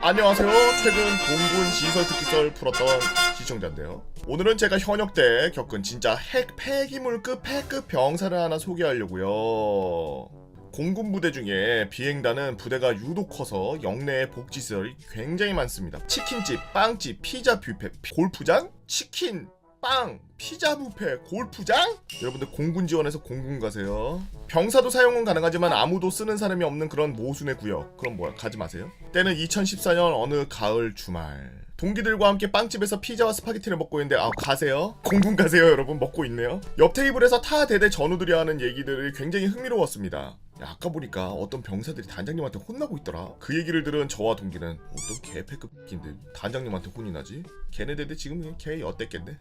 안녕하세요. 최근 공군 시설 특기설 풀었던 시청자인데요. 오늘은 제가 현역 때 겪은 진짜 핵 폐기물급 패급 병사를 하나 소개하려고요. 공군 부대 중에 비행단은 부대가 유독 커서 영내에 복지시설이 굉장히 많습니다. 치킨집, 빵집, 피자 뷔페, 골프장, 치킨, 빵, 피자 뷔페, 골프장? 여러분들 공군 지원해서 공군 가세요. 병사도 사용은 가능하지만 아무도 쓰는 사람이 없는 그런 모순의 구역. 그럼 뭐야, 가지 마세요. 때는 2014년 어느 가을 주말. 동기들과 함께 빵집에서 피자와 스파게티를 먹고 있는데 가세요? 공군 가세요 여러분. 먹고 있네요. 옆 테이블에서 타 대대 전우들이 하는 얘기들이 굉장히 흥미로웠습니다. 야, 아까 보니까 어떤 병사들이 단장님한테 혼나고 있더라. 그 얘기를 들은 저와 동기는 어떤 개패급인데 단장님한테 혼이 나지? 걔네들 지금 그냥 개 엿됐겠네.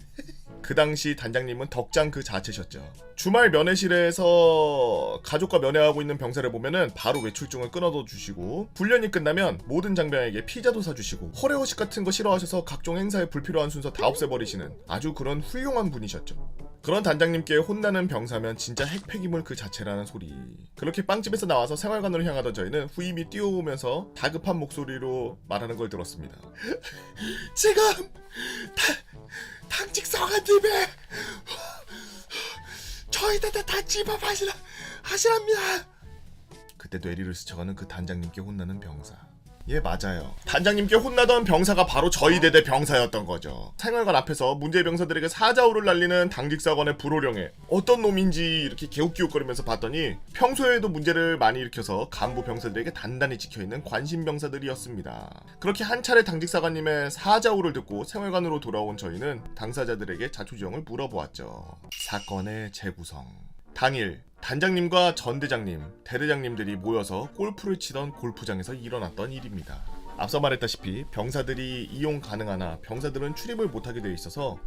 그 당시 단장님은 덕장 그 자체셨죠. 주말 면회실에서 가족과 면회하고 있는 병사를 보면은 바로 외출증을 끊어둬 주시고, 훈련이 끝나면 모든 장병에게 피자도 사주시고, 허례허식 같은 거 싫어하셔서 각종 행사에 불필요한 순서 다 없애버리시는 아주 그런 훌륭한 분이셨죠. 그런 단장님께 혼나는 병사면 진짜 핵폐기물 그 자체라는 소리. 그렇게 빵집에서 나와서 생활관으로 향하던 저희는 후임이 뛰어오면서 다급한 목소리로 말하는 걸 들었습니다. 지금 당직 성한님에 저희한테 다 집합하시랍니다. 그때 뇌리를 스쳐가는 그 단장님께 혼나는 병사. 예, 맞아요. 단장님께 혼나던 병사가 바로 저희 대대 병사였던 거죠. 생활관 앞에서 문제의 병사들에게 사자우를 날리는 당직사관의 불호령에 어떤 놈인지 이렇게 개웃기웃거리면서 봤더니 평소에도 문제를 많이 일으켜서 간부 병사들에게 단단히 찍혀있는 관심 병사들이었습니다. 그렇게 한 차례 당직사관님의 사자우를 듣고 생활관으로 돌아온 저희는 당사자들에게 자초지종을 물어보았죠. 사건의 재구성. 당일 단장님과 전대장님, 대대장님들이 모여서 골프를 치던 골프장에서 일어났던 일입니다. 앞서 말했다시피 병사들이 이용 가능하나 병사들은 출입을 못하게 되어 있어서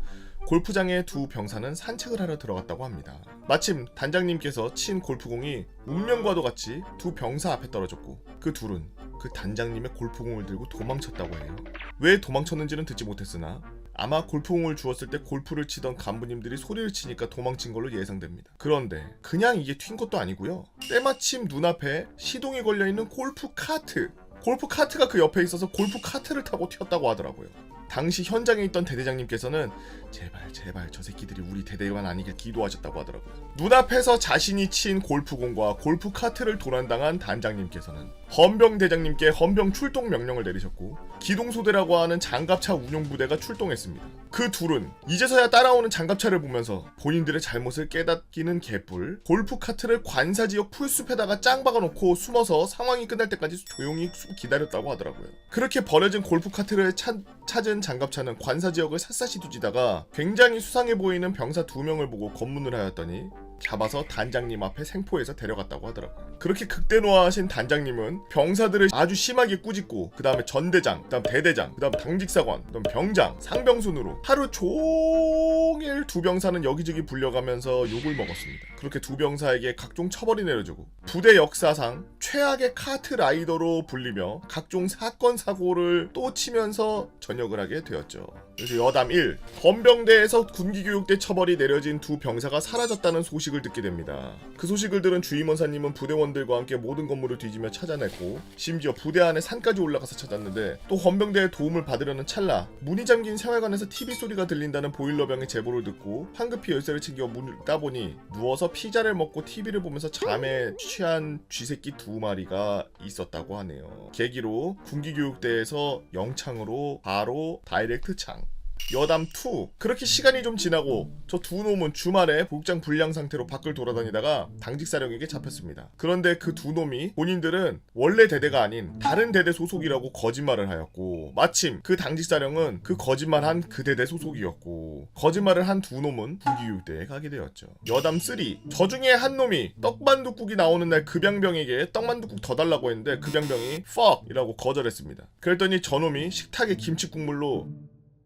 골프장에 두 병사는 산책을 하러 들어갔다고 합니다. 마침 단장님께서 친 골프공이 운명과도 같이 두 병사 앞에 떨어졌고, 그 둘은 그 단장님의 골프공을 들고 도망쳤다고 해요. 왜 도망쳤는지는 듣지 못했으나 아마 골프공을 주었을 때 골프를 치던 간부님들이 소리를 치니까 도망친 걸로 예상됩니다. 그런데 그냥 이게 튄 것도 아니고요. 때마침 눈앞에 시동이 걸려있는 골프 카트가 그 옆에 있어서 골프 카트를 타고 튀었다고 하더라고요. 당시 현장에 있던 대대장님께서는 제발 저 새끼들이 우리 대대만 아니길 기도하셨다고 하더라고요. 눈앞에서 자신이 친 골프공과 골프 카트를 도난당한 단장님께서는 헌병 대장님께 헌병 출동 명령을 내리셨고, 기동소대라고 하는 장갑차 운용부대가 출동했습니다. 그 둘은 이제서야 따라오는 장갑차를 보면서 본인들의 잘못을 깨닫기는 개뿔, 골프 카트를 관사지역 풀숲에다가 짱 박아놓고 숨어서 상황이 끝날 때까지 조용히 기다렸다고 하더라고요. 그렇게 버려진 골프 카트를 찾은 장갑차는 관사지역을 샅샅이 뒤지다가 굉장히 수상해 보이는 병사 2명을 보고 검문을 하였더니 잡아서 단장님 앞에 생포해서 데려갔다고 하더라고요. 그렇게 극대노하신 단장님은 병사들을 아주 심하게 꾸짖고, 그 다음에 전대장, 그 다음 대대장, 그 다음 당직사관, 그 다음 병장, 상병 순으로 하루 종일 두 병사는 여기저기 불려가면서 욕을 먹었습니다. 그렇게 두 병사에게 각종 처벌이 내려지고 부대 역사상 최악의 카트 라이더로 불리며 각종 사건 사고를 또 치면서 전역을 하게 되었죠. 그래서 여담 1. 헌병대에서 군기교육대 처벌이 내려진 두 병사가 사라졌다는 소식을 듣게 됩니다. 그 소식을 들은 주임원사님은 부대원들과 함께 모든 건물을 뒤지며 찾아냈고, 심지어 부대 안에 산까지 올라가서 찾았는데, 또 헌병대의 도움을 받으려는 찰나 문이 잠긴 생활관에서 TV 소리가 들린다는 보일러병의 제보를 듣고 황급히 열쇠를 챙겨 문을 따보니 누워서 피자를 먹고 TV를 보면서 잠에 취한 쥐새끼 2마리가 있었다고 하네요. 계기로 군기교육대에서 영창으로 바로 다이렉트 창. 여담 2. 그렇게 시간이 좀 지나고 저 두 놈은 주말에 복장 불량 상태로 밖을 돌아다니다가 당직사령에게 잡혔습니다. 그런데 그 두 놈이 본인들은 원래 대대가 아닌 다른 대대 소속이라고 거짓말을 하였고, 마침 그 당직사령은 그 거짓말한 그 대대 소속이었고, 거짓말을 한 두 놈은 군기교육대에 가게 되었죠. 여담 3. 저 중에 한 놈이 떡만둣국이 나오는 날 그 병병에게 떡만둣국 더 달라고 했는데 그 병병이 fuck 이라고 거절했습니다. 그랬더니 저놈이 식탁에 김치국물로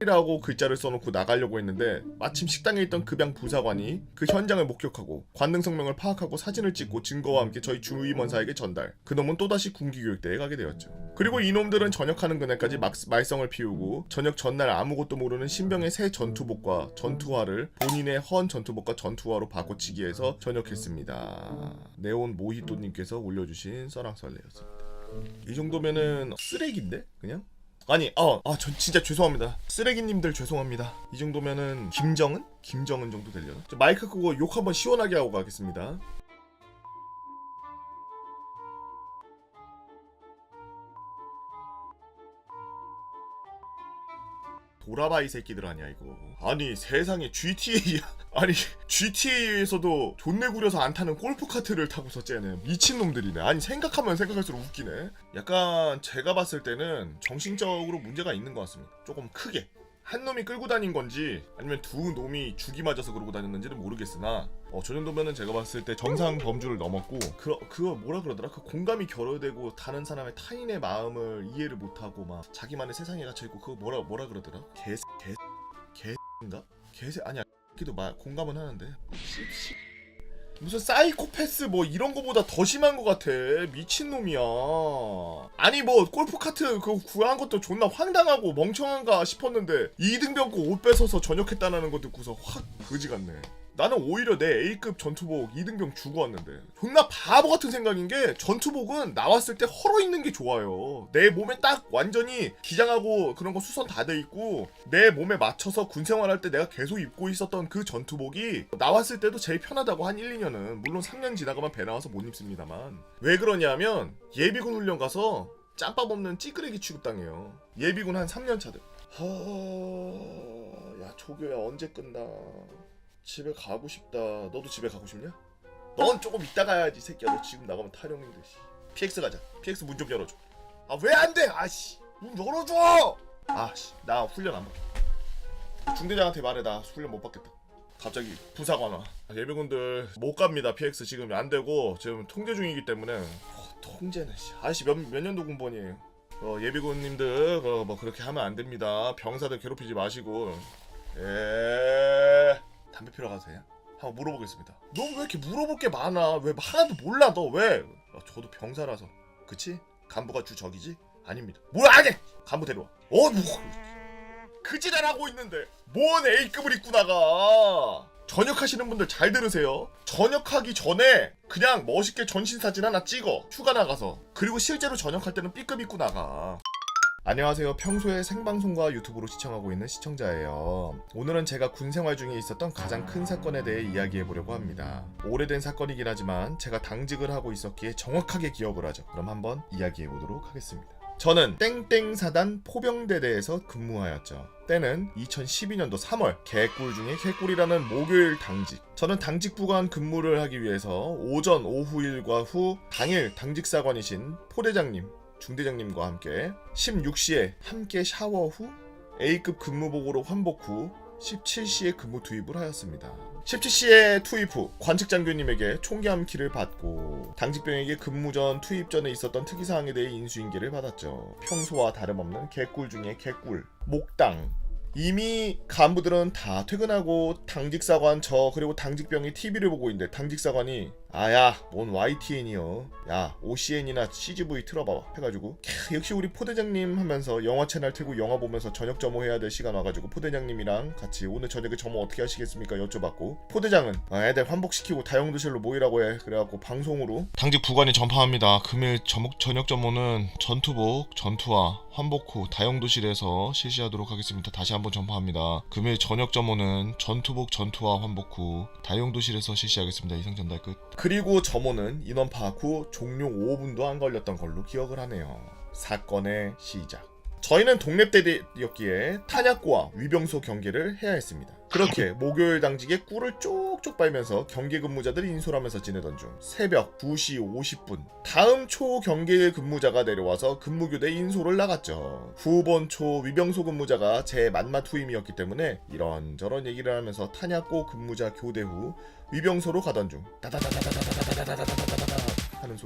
라고 글자를 써놓고 나가려고 했는데, 마침 식당에 있던 급양 부사관이 그 현장을 목격하고 관능 성명을 파악하고 사진을 찍고 증거와 함께 저희 주임원사에게 전달. 그놈은 또다시 군기교육대에 가게 되었죠. 그리고 이놈들은 전역하는 그날까지 말썽을 피우고 저녁 전날 아무것도 모르는 신병의 새 전투복과 전투화를 본인의 헌 전투복과 전투화로 바꿔치기 해서 전역했습니다. 네온 모히또님께서 올려주신 써랑썰레였습니다. 이 정도면은 쓰레기인데? 그냥? 아니 전 진짜 죄송합니다. 쓰레기님들 죄송합니다. 이 정도면은 김정은 정도 되려나? 저 마이크 끄고 욕 한번 시원하게 하고 가겠습니다. 돌아봐 이 새끼들 아니야 이거. 아니 세상에 GTA 아니 GTA에서도 존내 구려서 안 타는 골프카트를 타고서 째네. 미친놈들이네. 아니 생각하면 생각할수록 웃기네. 약간 제가 봤을 때는 정신적으로 문제가 있는 것 같습니다. 조금 크게. 한 놈이 끌고 다닌 건지 아니면 두 놈이 죽이 맞아서 그러고 다녔는지는 모르겠으나 저 정도면은 제가 봤을 때 정상 범주를 넘었고 그거 뭐라 그러더라? 그 공감이 결여되고 다른 사람의 타인의 마음을 이해를 못하고 막 자기만의 세상에 갇혀있고 그거 뭐라 그러더라? 개인가? 아니야 기도 공감은 하는데 무슨 사이코패스 뭐 이런 거보다 더 심한 것 같아. 미친놈이야. 아니 뭐 골프카트 그거 구한 것도 존나 황당하고 멍청한가 싶었는데 이등병 거 옷 뺏어서 전역했다는 거 듣고서 확 거지 같네. 나는 오히려 내 A급 전투복 2등병 주고 왔는데 존나 바보 같은 생각인 게 전투복은 나왔을 때 헐어 입는 게 좋아요. 내 몸에 딱 완전히 기장하고 그런 거 수선 다 돼 있고 내 몸에 맞춰서 군 생활할 때 내가 계속 입고 있었던 그 전투복이 나왔을 때도 제일 편하다고 한 1, 2년은 물론 3년 지나가면 배 나와서 못 입습니다만 왜 그러냐면 예비군 훈련 가서 짬밥 없는 찌끄레기 취급당해요. 예비군 한 3년 차들. 야 조교야 언제 끝나. 집에 가고 싶다. 너도 집에 가고 싶냐? 넌 조금 이따 가야지 새끼야. 너 지금 나가면 타령인데. PX 가자. PX 문 좀 열어줘. 아 왜 안 돼? 아씨 문 열어줘. 아씨 나 훈련 안 받게. 중대장한테 말해. 나 훈련 못 받겠다. 갑자기 부사관 와. 예비군들 못 갑니다. PX 지금 안 되고 지금 통제 중이기 때문에. 통제는 아저씨 몇 년도 군번이에요. 예비군님들 뭐 그렇게 하면 안 됩니다. 병사들 괴롭히지 마시고. 담배 피러 가도 되냐? 한번 물어보겠습니다. 너 왜 이렇게 물어볼 게 많아? 왜 하나도 몰라 너 왜? 저도 병사라서. 그치? 간부가 주 적이지? 아닙니다. 뭘 안 해! 간부 데려와. 뭐 그지랄하고 있는데 뭔 A급을 입고 나가. 전역하시는 분들 잘 들으세요. 전역하기 전에 그냥 멋있게 전신사진 하나 찍어. 휴가 나가서. 그리고 실제로 전역할 때는 B급 입고 나가. 안녕하세요. 평소에 생방송과 유튜브로 시청하고 있는 시청자예요. 오늘은 제가 군 생활 중에 있었던 가장 큰 사건에 대해 이야기해보려고 합니다. 오래된 사건이긴 하지만 제가 당직을 하고 있었기에 정확하게 기억을 하죠. 그럼 한번 이야기해보도록 하겠습니다. 저는 땡땡사단 포병대대에서 근무하였죠. 때는 2012년도 3월 개꿀 중에 개꿀이라는 목요일 당직. 저는 당직부관 근무를 하기 위해서 오전, 오후 일과 후 당일 당직사관이신 포대장님, 중대장님과 함께 16시에 함께 샤워 후 A급 근무복으로 환복 후 17시에 근무 투입을 하였습니다. 17시에 투입 후 관측장교님에게 총기함키를 받고 당직병에게 근무 전 투입 전에 있었던 특이사항에 대해 인수인계를 받았죠. 평소와 다름없는 개꿀 중에 개꿀, 목당. 이미 간부들은 다 퇴근하고 당직사관 저 그리고 당직병이 TV를 보고 있는데 당직사관이 아야 뭔 YTN이요 야 OCN이나 CGV 틀어봐 해가지고 역시 우리 포대장님 하면서 영화 채널 틀고 영화 보면서 저녁 점호해야 될 시간 와가지고 포대장님이랑 같이 오늘 저녁에 점호 어떻게 하시겠습니까 여쭤봤고 포대장은 애들 환복시키고 다용도실로 모이라고 해. 그래갖고 방송으로 당직 부관이 전파합니다. 금일 저녁 점호는 전투복 전투화 환복 후 다용도실에서 실시하도록 하겠습니다. 다시 한번 전파합니다. 금일 저녁 점호는 전투복 전투화 환복 후 다용도실에서 실시하겠습니다. 이상 전달 끝. 그리고 점호는 인원 파악 후 종료 5분도 안 걸렸던 걸로 기억을 하네요. 사건의 시작. 저희는 독립대대였기에 탄약고와 위병소 경계를 해야 했습니다. 그렇게 목요일 당직에 꿀을 쪽쪽 빨면서 경계 근무자들이 인솔하면서 지내던 중 새벽 2시 50분 다음 초 경계 근무자가 내려와서 근무교대 인솔을 나갔죠. 후본 초 위병소 근무자가 제 만마 투임이었기 때문에 이런저런 얘기를 하면서 탄약고 근무자 교대 후 위병소로 가던 중 따다다다다다다다다다다다다 하는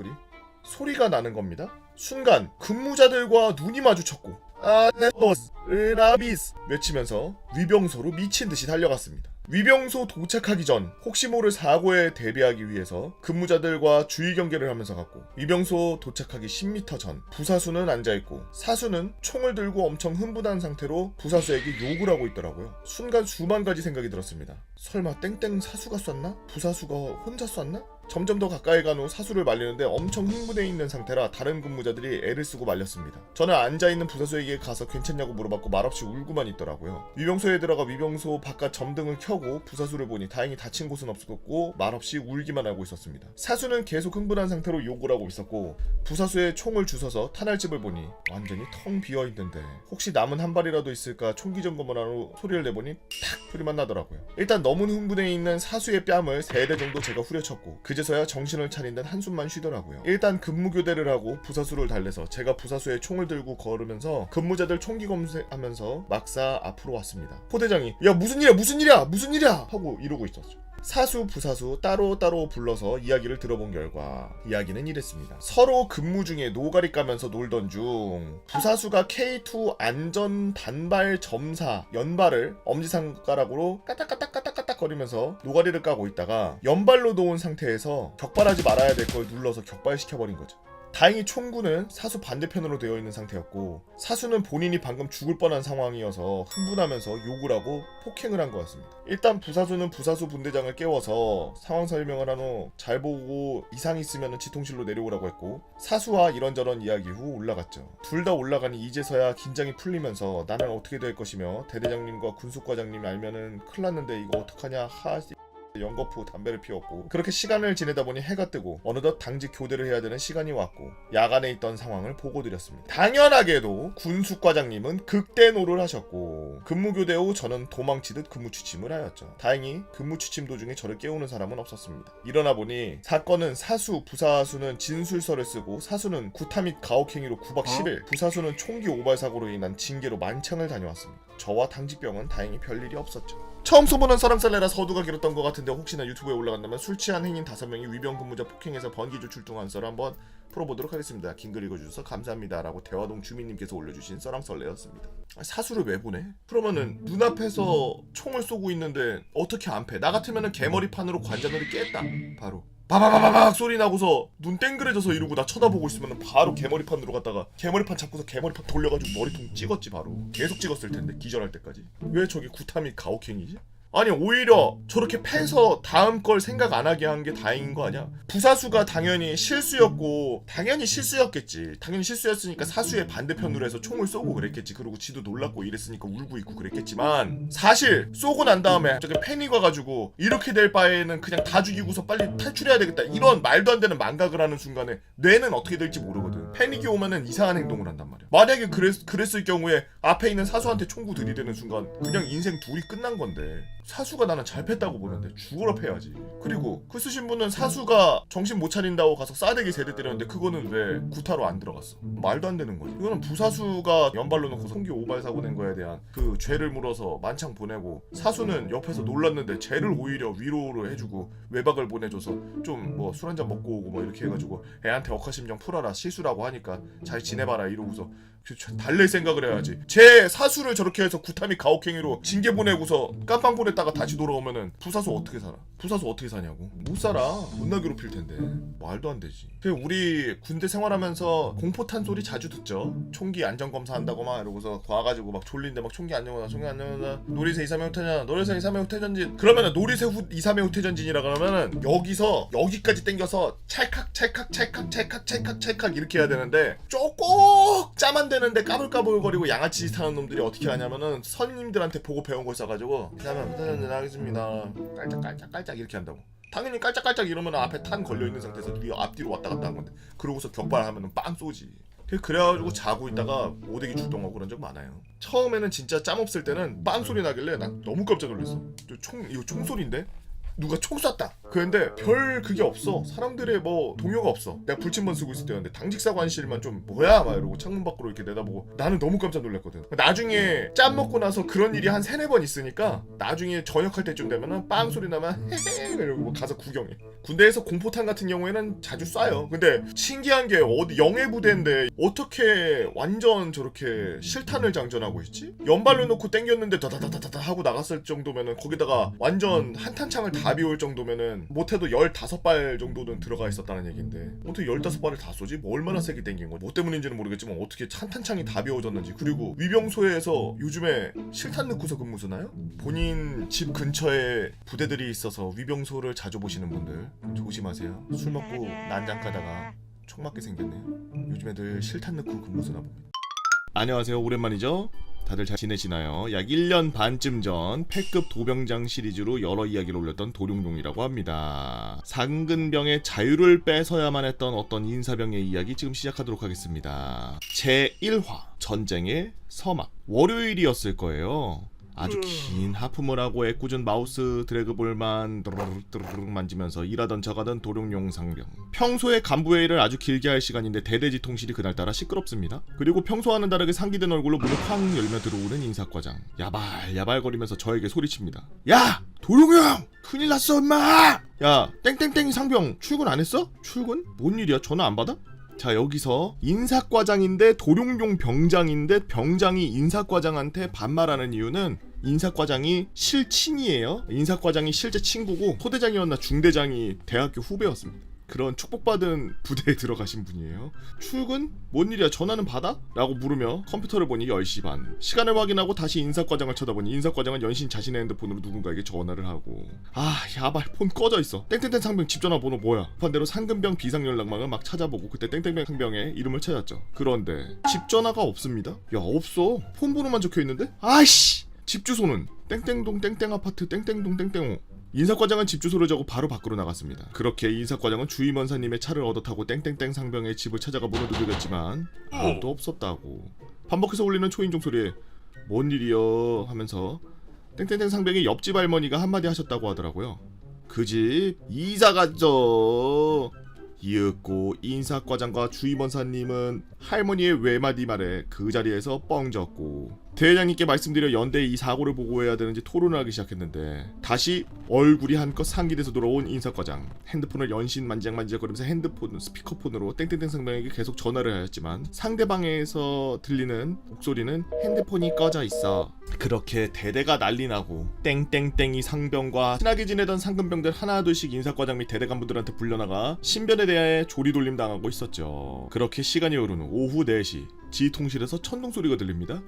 소리가 나는 겁니다. 순간 근무자들과 눈이 마주쳤고 아네버스 라비스 외치면서 위병소로 미친듯이 달려갔습니다. 위병소 도착하기 전 혹시 모를 사고에 대비하기 위해서 근무자들과 주의 경계를 하면서 갔고 위병소 도착하기 10m 전 부사수는 앉아있고 사수는 총을 들고 엄청 흥분한 상태로 부사수에게 욕을 하고 있더라고요. 순간 수만 가지 생각이 들었습니다. 설마 땡땡 사수가 쐈나? 부사수가 혼자 쐈나? 점점 더 가까이 간 후 사수를 말리는데 엄청 흥분해 있는 상태라 다른 근무자들이 애를 쓰고 말렸습니다. 저는 앉아있는 부사수에게 가서 괜찮냐고 물어봤고 말없이 울고만 있더라고요. 위병소에 들어가 위병소 바깥 점등을 켜고 부사수를 보니 다행히 다친 곳은 없었고 말없이 울기만 하고 있었습니다. 사수는 계속 흥분한 상태로 욕을 하고 있었고 부사수에 총을 주워서 탄알집을 보니 완전히 텅 비어있는데 혹시 남은 한 발이라도 있을까 총기 점검을 한 후 소리를 내보니 탁 소리만 나더라고요. 일단 너무 흥분해 있는 사수의 뺨을 3대 정도 제가 후려쳤고 그제서야 정신을 차린 듯 한숨만 쉬더라고요. 일단 근무교대를 하고 부사수를 달래서 제가 부사수에 총을 들고 걸으면서 근무자들 총기 검색하면서 막사 앞으로 왔습니다. 포대장이 야 무슨 일이야 하고 이러고 있었죠. 사수, 부사수 따로따로 불러서 이야기를 들어본 결과 이야기는 이랬습니다. 서로 근무 중에 노가리 까면서 놀던 중 부사수가 K2 안전 단발 점사 연발을 엄지손가락으로 까딱까딱 거리면서 노가리를 까고 있다가 연발로 놓은 상태에서 격발하지 말아야 될 걸 눌러서 격발시켜버린 거죠. 다행히 총구는 사수 반대편으로 되어 있는 상태였고 사수는 본인이 방금 죽을 뻔한 상황이어서 흥분하면서 욕을 하고 폭행을 한 거였습니다. 일단 부사수는 부사수 분대장을 깨워서 상황 설명을 한 후 잘 보고 이상 있으면 지통실로 내려오라고 했고 사수와 이런저런 이야기 후 올라갔죠. 둘 다 올라가니 이제서야 긴장이 풀리면서 나는 어떻게 될 것이며 대대장님과 군수과장님이 알면은 큰일 났는데 이거 어떡하냐 연거푸 담배를 피웠고 그렇게 시간을 지내다 보니 해가 뜨고 어느덧 당직 교대를 해야 되는 시간이 왔고 야간에 있던 상황을 보고드렸습니다. 당연하게도 군수과장님은 극대노를 하셨고 근무교대 후 저는 도망치듯 근무 취침을 하였죠. 다행히 근무 취침 도중에 저를 깨우는 사람은 없었습니다. 일어나 보니 사건은 사수, 부사수는 진술서를 쓰고 사수는 구타 및 가혹행위로 9박 10일 부사수는 총기 오발 사고로 인한 징계로 만창을 다녀왔습니다. 저와 당직병은 다행히 별일이 없었죠. 처음 소문은 썰렁썰레라 서두가 길었던 것 같은데 혹시나 유튜브에 올라간다면 술 취한 행인 5명이 위병 근무자 폭행해서 번기조 출동한 썰을 한번 풀어보도록 하겠습니다. 긴 글 읽어주셔서 감사합니다 라고 대화동 주민님께서 올려주신 썰렁썰레였습니다. 사수를 왜 보내? 그러면은 눈앞에서 총을 쏘고 있는데 어떻게 안 패? 나 같으면은 개머리판으로 관자놀이 깼다. 바로 바바바바박 소리 나고서 눈 땡그레져서 이러고 나 쳐다보고 있으면 바로 개머리판으로 갔다가 개머리판 잡고서 개머리판 돌려가지고 머리통 찍었지. 바로 계속 찍었을 텐데 기절할 때까지. 왜 저기 구타 및 가혹행위지? 아니 오히려 저렇게 패서 다음 걸 생각 안 하게 한 게 다행인 거 아니야? 부사수가 당연히 실수였고 당연히 실수였겠지. 당연히 실수였으니까 사수의 반대편으로 해서 총을 쏘고 그랬겠지. 그리고 지도 놀랐고 이랬으니까 울고 있고 그랬겠지만 사실 쏘고 난 다음에 저기 패닉 와가지고 이렇게 될 바에는 그냥 다 죽이고서 빨리 탈출해야 되겠다 이런 말도 안 되는 망각을 하는 순간에 뇌는 어떻게 될지 모르거든. 패닉이 오면은 이상한 행동을 한단 말이야. 만약에 그랬을 경우에 앞에 있는 사수한테 총구 들이대는 순간 그냥 인생 둘이 끝난 건데 사수가 나는 잘 팼다고 보는데 죽으러 패야지. 그리고 그 쓰신 분은 사수가 정신 못 차린다고 가서 싸대기 3대 때렸는데 그거는 왜 구타로 안 들어갔어? 말도 안 되는 거지. 이거는 부사수가 연발로 놓고 총기 오발 사고 낸 거에 대한 그 죄를 물어서 만창 보내고 사수는 옆에서 놀랐는데 죄를 오히려 위로로 해주고 외박을 보내줘서 좀 뭐 술 한잔 먹고 오고 뭐 이렇게 해가지고 애한테 억하심정 풀어라 실수라고 하니까 잘 지내봐라 이러고서 달랠 생각을 해야지. 제 사수를 저렇게 해서 구타 및 가혹행위로 징계 보내고서 깜빵 보냈다가 다시 돌아오면은 부사수 어떻게 살아? 부사수 어떻게 사냐고? 못 살아. 존나 괴롭힐 텐데. 말도 안 되지. 우리 군대 생활하면서 공포탄 소리 자주 듣죠. 총기 안전검사 한다고 막 이러고서 와가지고 막 졸린데 막 총기 안전검사 놀이새 2-3회 후퇴전 놀이새 2-3회 후퇴전진 그러면은 놀이새 2-3회 후퇴전진이라 그러면은 여기서 여기까지 땡겨서 찰칵 이렇게 해야 되는데 조금 짬안 되는데 까불까불거리고 양아치 짓 하는 놈들이 어떻게 하냐면은 선임들한테 보고 배운 걸 써가지고 그다음에 후퇴전진 하겠습니다 깔짝 이렇게 한다고. 당연히 깔짝깔짝 이러면 앞에 탄 걸려있는 상태에서 네 앞뒤로 왔다 갔다 한 건데 그러고서 격발하면은 빵 쏘지. 그래가지고 자고 있다가 오대기 출동하고 그런 적 많아요. 처음에는 진짜 짬 없을 때는 빵 소리 나길래 난 너무 깜짝 놀랐어. 이거 총소리인데? 누가 총 쐈다. 그런데 별 그게 없어. 사람들의 뭐 동요가 없어. 내가 불침번 쓰고 있을 때였는데 당직사관실만 좀 뭐야 막 이러고 창문 밖으로 이렇게 내다보고 나는 너무 깜짝 놀랐거든. 나중에 짬 먹고 나서 그런 일이 한 3-4번 있으니까 나중에 저녁할 때쯤 되면은 빵 소리 나면 헤헤 이러고 가서 구경해. 군대에서 공포탄 같은 경우에는 자주 쏴요. 근데 신기한 게 어디 영해 부대인데 어떻게 완전 저렇게 실탄을 장전하고 있지? 연발로 놓고 땡겼는데 다다다다다 하고 나갔을 정도면은 거기다가 완전 한탄창을 다 답이 올 정도면은 못해도 15발 정도는 들어가 있었다는 얘긴데 어떻게 15발을 다 쏘지? 뭐 얼마나 세게 땡긴 거지? 뭐 때문인지는 모르겠지만 어떻게 찬탄창이 답이 오졌는지. 그리고 위병소에서 요즘에 실탄 넣고서 근무 쓰나요? 본인 집 근처에 부대들이 있어서 위병소를 자주 보시는 분들 조심하세요. 술 먹고 난장 까다가 총 맞게 생겼네요. 요즘 애들 실탄 넣고 근무 쓰나 봅니다. 안녕하세요. 오랜만이죠? 다들 잘 지내시나요? 약 1년 반쯤 전 패급 도병장 시리즈로 여러 이야기를 올렸던 도룡룡이라고 합니다. 상근병의 자유를 뺏어야만 했던 어떤 인사병의 이야기 지금 시작하도록 하겠습니다. 제1화 전쟁의 서막. 월요일이었을 거예요. 아주 긴 하품을 하고 애꿎은 마우스 드래그볼만 드르륵 만지면서 일하던 저가던 도룡룡 상병. 평소에 간부회의를 아주 길게 할 시간인데 대대지 통실이 그날따라 시끄럽습니다. 그리고 평소와는 다르게 상기된 얼굴로 문을 쾅 열며 들어오는 인사과장. 야발야발거리면서 저에게 소리칩니다. 야! 도룡룡! 큰일 났어 엄마! 야 땡땡땡 상병 출근 안 했어? 출근? 뭔 일이야? 전화 안 받아? 자, 여기서 인사과장인데 도룡룡 병장인데 병장이 인사과장한테 반말하는 이유는 인사과장이 실친이에요. 인사과장이 실제 친구고 소대장이었나 중대장이 대학교 후배였습니다. 그런 축복받은 부대에 들어가신 분이에요. 출근? 뭔 일이야? 전화는 받아? 라고 물으며 컴퓨터를 보니 10시 반. 시간을 확인하고 다시 인사과장을 쳐다보니 인사과장은 연신 자신의 핸드폰으로 누군가에게 전화를 하고. 아, 야발 폰 꺼져 있어. 땡땡땡 상병 집 전화번호 뭐야? 반대로 상근병 비상연락망을 막 찾아보고 그때 땡땡땡 상병의 이름을 찾았죠. 그런데 집 전화가 없습니다. 야, 없어. 폰 번호만 적혀있는데? 아이씨! 집 주소는 땡땡동 땡땡 아파트 땡땡동 땡땡호. 인사과장은 집 주소를 적고 바로 밖으로 나갔습니다. 그렇게 인사과장은 주임원사님의 차를 얻어 타고 땡땡땡 상병의 집을 찾아가 문을 두드렸지만 아무도 없었다고. 반복해서 울리는 초인종 소리에 뭔 일이여 하면서 땡땡땡 상병의 옆집 할머니가 한마디 하셨다고 하더라고요. 그 집 이사 갔죠. 이윽고 인사과장과 주임원사님은 할머니의 외마디 말에 그 자리에서 뻥졌고 대회장님께 말씀드려 연대에 이 사고를 보고해야 되는지 토론을 하기 시작했는데 다시 얼굴이 한껏 상기돼서 돌아온 인사과장. 핸드폰을 연신 만지작만지작거리면서 핸드폰 스피커폰으로 땡땡땡 상병에게 계속 전화를 하였지만 상대방에서 들리는 목소리는 핸드폰이 꺼져 있어. 그렇게 대대가 난리나고 땡땡땡이 상병과 친하게 지내던 상근병들 하나둘씩 인사과장 및 대대 간부들한테 불려나가 신변에 대해 조리돌림 당하고 있었죠. 그렇게 시간이 흐른 후 오후 4시 지휘통실에서 천둥 소리가 들립니다.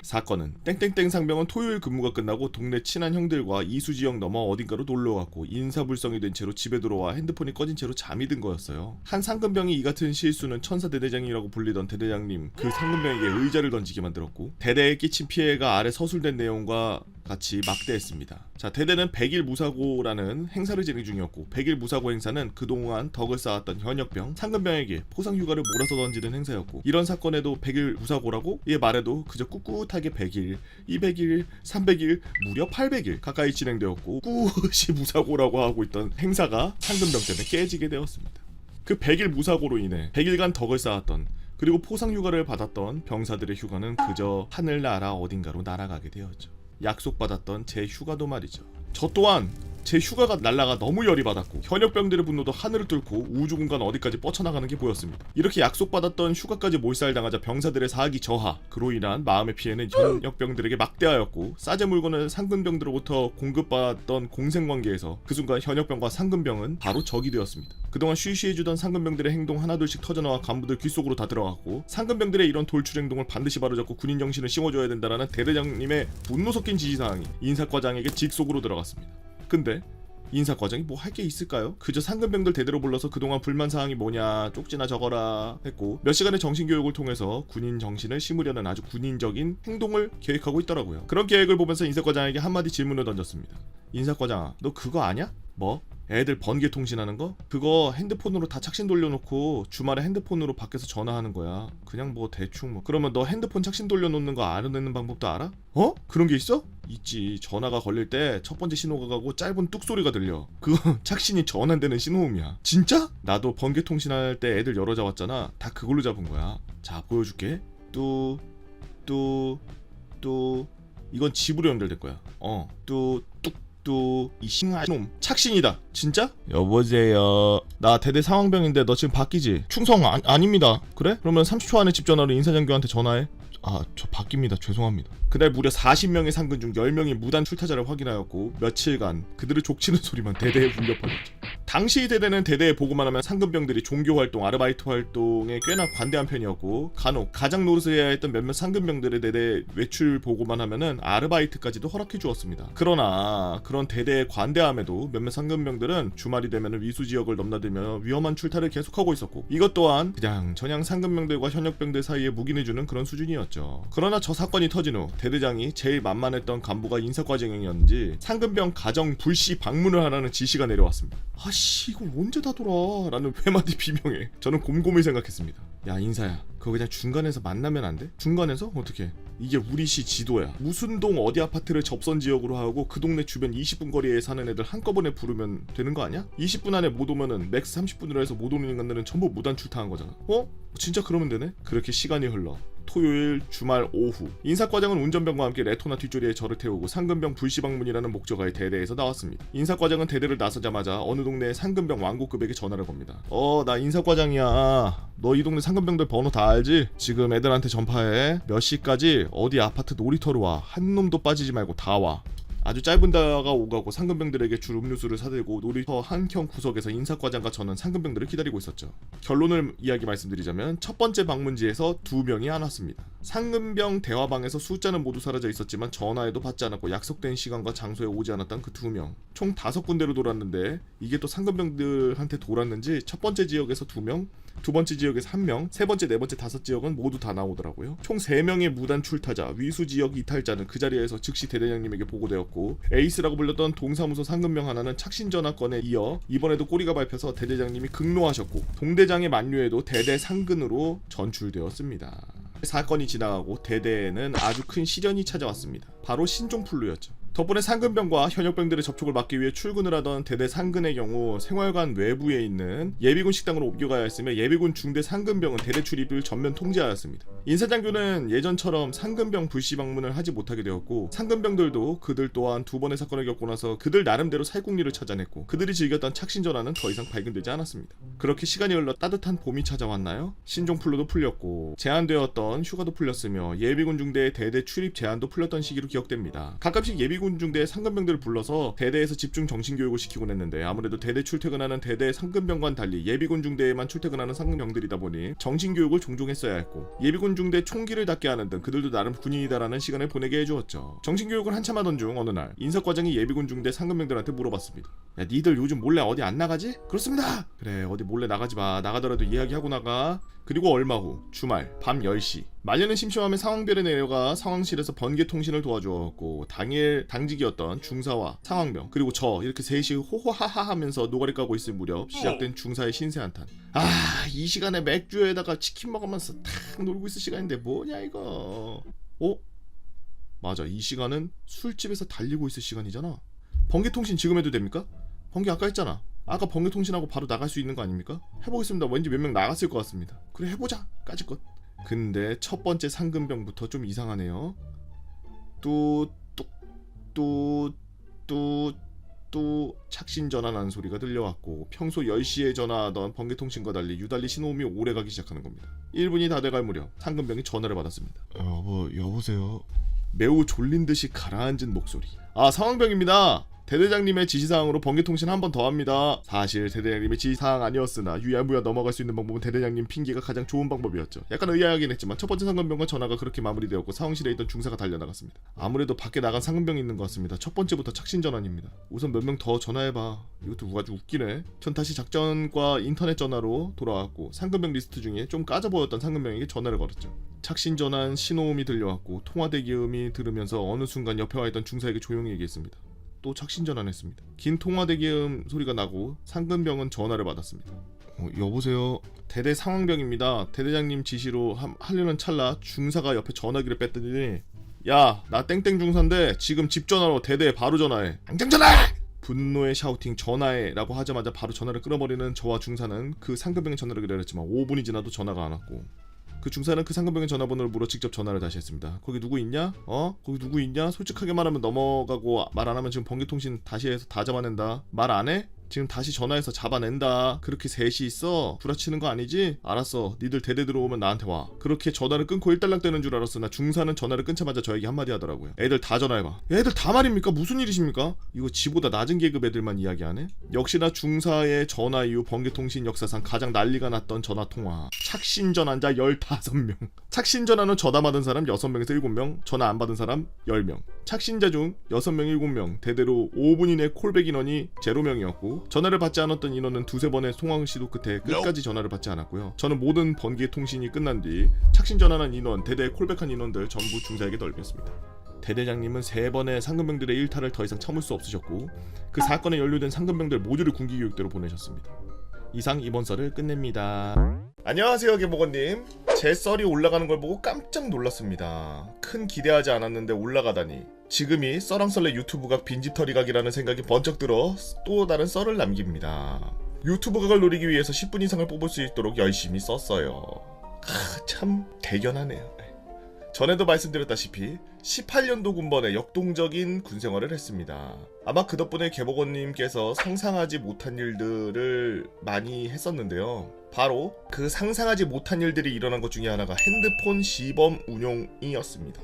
사건은 땡땡땡 상병은 토요일 근무가 끝나고 동네 친한 형들과 이수지역 넘어 어딘가로 놀러갔고 인사불성이 된 채로 집에 들어와 핸드폰이 꺼진 채로 잠이 든 거였어요. 한 상근병이 이 같은 실수는 천사대대장이라고 불리던 대대장님 그 상근병에게 의자를 던지게 만들었고 대대에 끼친 피해가 아래 서술된 내용과 같이 막대했습니다. 자, 대대는 100일 무사고라는 행사를 진행 중이었고 100일 무사고 행사는 그동안 덕을 쌓았던 현역병, 상근병에게 포상휴가를 몰아서 던지는 행사였고 이런 사건에도 100일 무사고라고? 이 말에도 그저 꿋꿋하게 100일, 200일, 300일, 무려 800일 가까이 진행되었고 꿋꿋이 무사고라고 하고 있던 행사가 상근병 때문에 깨지게 되었습니다. 그 100일 무사고로 인해 100일간 덕을 쌓았던 그리고 포상휴가를 받았던 병사들의 휴가는 그저 하늘나라 어딘가로 날아가게 되었죠. 약속받았던 제 휴가도 말이죠. 저 또한 제 휴가가 날라가 너무 열이 받았고 현역병들의 분노도 하늘을 뚫고 우주공간 어디까지 뻗쳐나가는 게 보였습니다. 이렇게 약속받았던 휴가까지 몰살당하자 병사들의 사악이 저하, 그로 인한 마음의 피해는 현역병들에게 막대하였고 싸제 물건을 상근병들로부터 공급받았던 공생관계에서 그 순간 현역병과 상근병은 바로 적이 되었습니다. 그동안 쉬쉬해주던 상근병들의 행동 하나둘씩 터져나와 간부들 귓속으로 다 들어갔고 상근병들의 이런 돌출 행동을 반드시 바로잡고 군인 정신을 심어줘야 된다라는 대대장님의 분노 섞인 지시사항이 인사과장에게 직속으로 들어갔습니다. 근데 인사과장이 뭐 할 게 있을까요? 그저 상근병들 대대로 불러서 그동안 불만사항이 뭐냐 쪽지나 적어라 했고 몇 시간의 정신교육을 통해서 군인 정신을 심으려는 아주 군인적인 행동을 계획하고 있더라고요. 그런 계획을 보면서 인사과장에게 한마디 질문을 던졌습니다. 인사과장, 너 그거 아냐? 뭐? 애들 번개 통신하는 거? 그거 핸드폰으로 다 착신 돌려놓고 주말에 핸드폰으로 밖에서 전화하는 거야. 그냥 뭐 대충 뭐. 그러면 너 핸드폰 착신 돌려놓는 거 알아내는 방법도 알아? 어? 그런 게 있어? 있지. 전화가 걸릴 때 첫 번째 신호가 가고 짧은 뚝 소리가 들려. 그거 착신이 전환되는 신호음이야. 진짜? 나도 번개 통신할 때 애들 여러 잡았잖아. 다 그걸로 잡은 거야. 자, 보여줄게. 뚜 이건 집으로 연결될 거야. 또 이 싱아놈 착신이다. 진짜? 여보세요. 나 대대 상황병인데 너 지금 바뀌지? 충성 아닙니다. 그래? 그러면 30초 안에 집 전화로 인사장교한테 전화해. 저 바뀝니다. 죄송합니다. 그날 무려 40명의 상근 중 10명이 무단 출타자를 확인하였고 며칠간 그들을 족치는 소리만 대대에 울려 퍼졌죠. 당시 대대는 대대에 보고만 하면 상근병들이 종교활동, 아르바이트 활동에 꽤나 관대한 편이었고 간혹 가장 노릇을 해야 했던 몇몇 상근병들의 대대 외출 보고만 하면은 아르바이트까지도 허락해 주었습니다. 그러나 그런 대대의 관대함에도 몇몇 상근병들은 주말이 되면 위수 지역을 넘나들며 위험한 출타를 계속하고 있었고 이것 또한 그냥 전향 상근병들과 현역병들 사이에 묵인해 주는 그런 수준이었죠. 그러나 저 사건이 터진 후 대대장이 제일 만만했던 간부가 인사과장이었는지 상근병 가정 불시 방문을 하라는 지시가 내려왔습니다. 아씨 이거 언제 다 돌아? 라는 회마디 비명에 저는 곰곰이 생각했습니다. 야 인사야 그거 그냥 중간에서 만나면 안 돼? 중간에서? 어떻게? 이게 우리 시 지도야. 무슨 동 어디 아파트를 접선 지역으로 하고 그 동네 주변 20분 거리에 사는 애들 한꺼번에 부르면 되는 거 아니야? 20분 안에 못 오면은 맥스 30분으로 해서 못 오는 인간들은 전부 무단 출타한 거잖아. 진짜 그러면 되네? 그렇게 시간이 흘러 토요일 주말 오후 인사과장은 운전병과 함께 레토나 뒷조리에 저를 태우고 상근병 불시방문이라는 목적어의 대대에서 나왔습니다. 인사과장은 대대를 나서자마자 어느 동네의 상근병 왕고급에게 전화를 겁니다. 나 인사과장이야. 너 이 동네 상근병들 번호 다 알지? 지금 애들한테 전파해. 몇 시까지 어디 아파트 놀이터로 와. 한 놈도 빠지지 말고 다 와. 아주 짧은 다가 오가고 상근병들에게 줄 음료수를 사들고 놀이터 한켠 구석에서 인사과장과 저는 상근병들을 기다리고 있었죠. 결론을 말씀드리자면 첫 번째 방문지에서 2명이 안 왔습니다. 상근병 대화방에서 숫자는 모두 사라져 있었지만 전화에도 받지 않았고 약속된 시간과 장소에 오지 않았던 그 2명. 총 5군데로 돌았는데 이게 또 상근병들한테 돌았는지 첫 번째 지역에서 2명, 두 번째 지역에서 1명, 세 번째, 네 번째, 다섯 지역은 모두 다 나오더라고요. 총 3명의 무단 출타자, 위수 지역 이탈자는 그 자리에서 즉시 대대장님에게 보고되었고 에이스라고 불렸던 동사무소 상근병 하나는 착신 전화건에 이어 이번에도 꼬리가 밟혀서 대대장님이 극노하셨고 동대장의 만류에도 대대 상근으로 전출되었습니다. 사건이 지나가고 대대에는 아주 큰 시련이 찾아왔습니다. 바로 신종플루였죠. 덕분에 상근병과 현역병들의 접촉을 막기 위해 출근을 하던 대대 상근의 경우 생활관 외부에 있는 예비군 식당으로 옮겨가야 했으며 예비군 중대 상근병은 대대 출입을 전면 통제하였습니다. 인사장교는 예전처럼 상근병 불시 방문을 하지 못하게 되었고 상근병들도 그들 또한 2번의 사건을 겪고 나서 그들 나름대로 살궁리를 찾아냈고 그들이 즐겼던 착신 전화는 더 이상 발견되지 않았습니다. 그렇게 시간이 흘러 따뜻한 봄이 찾아왔나요? 신종플루도 풀렸고 제한되었던 휴가도 풀렸으며 예비군 중대의 대대 출입 제한도 풀렸던 시기로 기억됩니다. 가끔씩 예비군 중대 상근병들을 불러서 대대에서 집중 정신교육을 시키곤 했는데 아무래도 대대 출퇴근하는 대대 상근병과는 달리 예비군 중대에만 출퇴근하는 상근병들이다 보니 정신교육을 종종 했어야 했고 예비군 중대 총기를 닦게 하는 등 그들도 나름 군인이다라는 시간을 보내게 해주었죠. 정신교육을 한참 하던 중 어느 날 인사과장이 예비군 중대 상근병들한테 물어봤습니다. 야 니들 요즘 몰래 어디 안 나가지? 그렇습니다. 그래 어디 몰래 나가지 마. 나가더라도 이야기하고 나가. 그리고 얼마 후 주말 밤 10시 말년은 심심하면 상황별에 내려가 상황실에서 번개통신을 도와주었고 당일 당직이었던 중사와 상황병 그리고 저 이렇게 셋이 호호하하 하면서 노가리 까고 있을 무렵 시작된 중사의 신세 한탄. 이 시간에 맥주에다가 치킨 먹으면서 탁 놀고 있을 시간인데 뭐냐 이거. 맞아 이 시간은 술집에서 달리고 있을 시간이잖아. 번개통신 지금 해도 됩니까? 번개 아까 했잖아. 아까 번개통신하고 바로 나갈 수 있는 거 아닙니까? 해보겠습니다. 왠지 몇 명 나갔을 것 같습니다. 그래 해보자 까짓것. 근데 첫 번째 상근병부터 좀 이상하네요. 뚜 착신 전화라는 소리가 들려왔고 평소 10시에 전화하던 번개통신과 달리 유달리 신호음이 오래가기 시작하는 겁니다. 1분이 다 돼갈 무렵 상근병이 전화를 받았습니다. 여보세요. 매우 졸린 듯이 가라앉은 목소리. 상황병입니다. 대대장님의 지시사항으로 번개통신 한 번 더 합니다. 사실 대대장님의 지시사항 아니었으나 유야무야 넘어갈 수 있는 방법은 대대장님 핑계가 가장 좋은 방법이었죠. 약간 의아하긴 했지만 첫 번째 상근병과 전화가 그렇게 마무리되었고 상황실에 있던 중사가 달려나갔습니다. 아무래도 밖에 나간 상근병이 있는 것 같습니다. 첫 번째부터 착신전환입니다. 우선 몇 명 더 전화해봐. 이것도 아주 웃기네. 전 다시 작전과 인터넷 전화로 돌아왔고 상근병 리스트 중에 좀 까져 보였던 상근병에게 전화를 걸었죠. 착신전환 신호음이 들려왔고 통화대기음이 들으면서 어느 순간 옆에 와있던 중사에게 조용히 얘기했습니다. 또 착신 전환했습니다. 긴 통화대기음 소리가 나고 상근병은 전화를 받았습니다. 여보세요. 대대 상황병입니다. 대대장님 지시로 하려는 찰나 중사가 옆에 전화기를 뺐더니 야, 나 땡땡 중사인데 지금 집 전화로 대대에 바로 전화해. 당장 전화해! 분노의 샤우팅 전화해 라고 하자마자 바로 전화를 끊어버리는 저와 중사는 그 상근병의 전화를 기다렸지만 5분이 지나도 전화가 안 왔고 그 중사는 그 상근병의 전화번호를 물어 직접 전화를 다시 했습니다. 거기 누구 있냐? 거기 누구 있냐? 솔직하게 말하면 넘어가고 말 안 하면 지금 번개통신 다시 해서 다 잡아낸다. 말 안 해? 지금 다시 전화해서 잡아낸다. 그렇게 셋이 있어? 구라치는 거 아니지? 알았어. 니들 대대 들어오면 나한테 와. 그렇게 전화를 끊고 일단락되는 줄 알았으나 중사는 전화를 끊자마자 저에게 한마디 하더라고요. 애들 다 전화해봐. 애들 다 말입니까? 무슨 일이십니까? 이거 지보다 낮은 계급 애들만 이야기하네? 역시나 중사의 전화 이후 번개통신 역사상 가장 난리가 났던 전화통화. 착신 전환자 15명. 착신 전화는 전화 받은 사람 6명에서 7명, 전화 안 받은 사람 10명. 착신자 중 6명, 7명, 대대로 5분 이내 콜백 인원이 0명이었고 전화를 받지 않았던 인원은 두세 번의 통화 시도 끝에 끝까지 전화를 받지 않았고요. 저는 모든 번개 통신이 끝난 뒤 착신 전환한 인원, 대대에 콜백한 인원들 전부 중사에게 넘겼습니다. 대대장님은 3번의 상근병들의 일탈을 더 이상 참을 수 없으셨고 그 사건에 연루된 상근병들 모두를 군기교육대로 보내셨습니다. 이상 이번 썰을 끝냅니다. 안녕하세요 개보건님. 제 썰이 올라가는 걸 보고 깜짝 놀랐습니다. 큰 기대하지 않았는데 올라가다니. 지금이 썰왕썰레 유튜브각 빈집털이각이라는 생각이 번쩍 들어 또 다른 썰을 남깁니다. 유튜브각을 노리기 위해서 10분 이상을 뽑을 수 있도록 열심히 썼어요. 참 대견하네요. 전에도 말씀드렸다시피 18년도 군번에 역동적인 군생활을 했습니다. 아마 그 덕분에 개보건님께서 상상하지 못한 일들을 많이 했었는데요. 바로 그 상상하지 못한 일들이 일어난 것 중에 하나가 핸드폰 시범 운용이었습니다.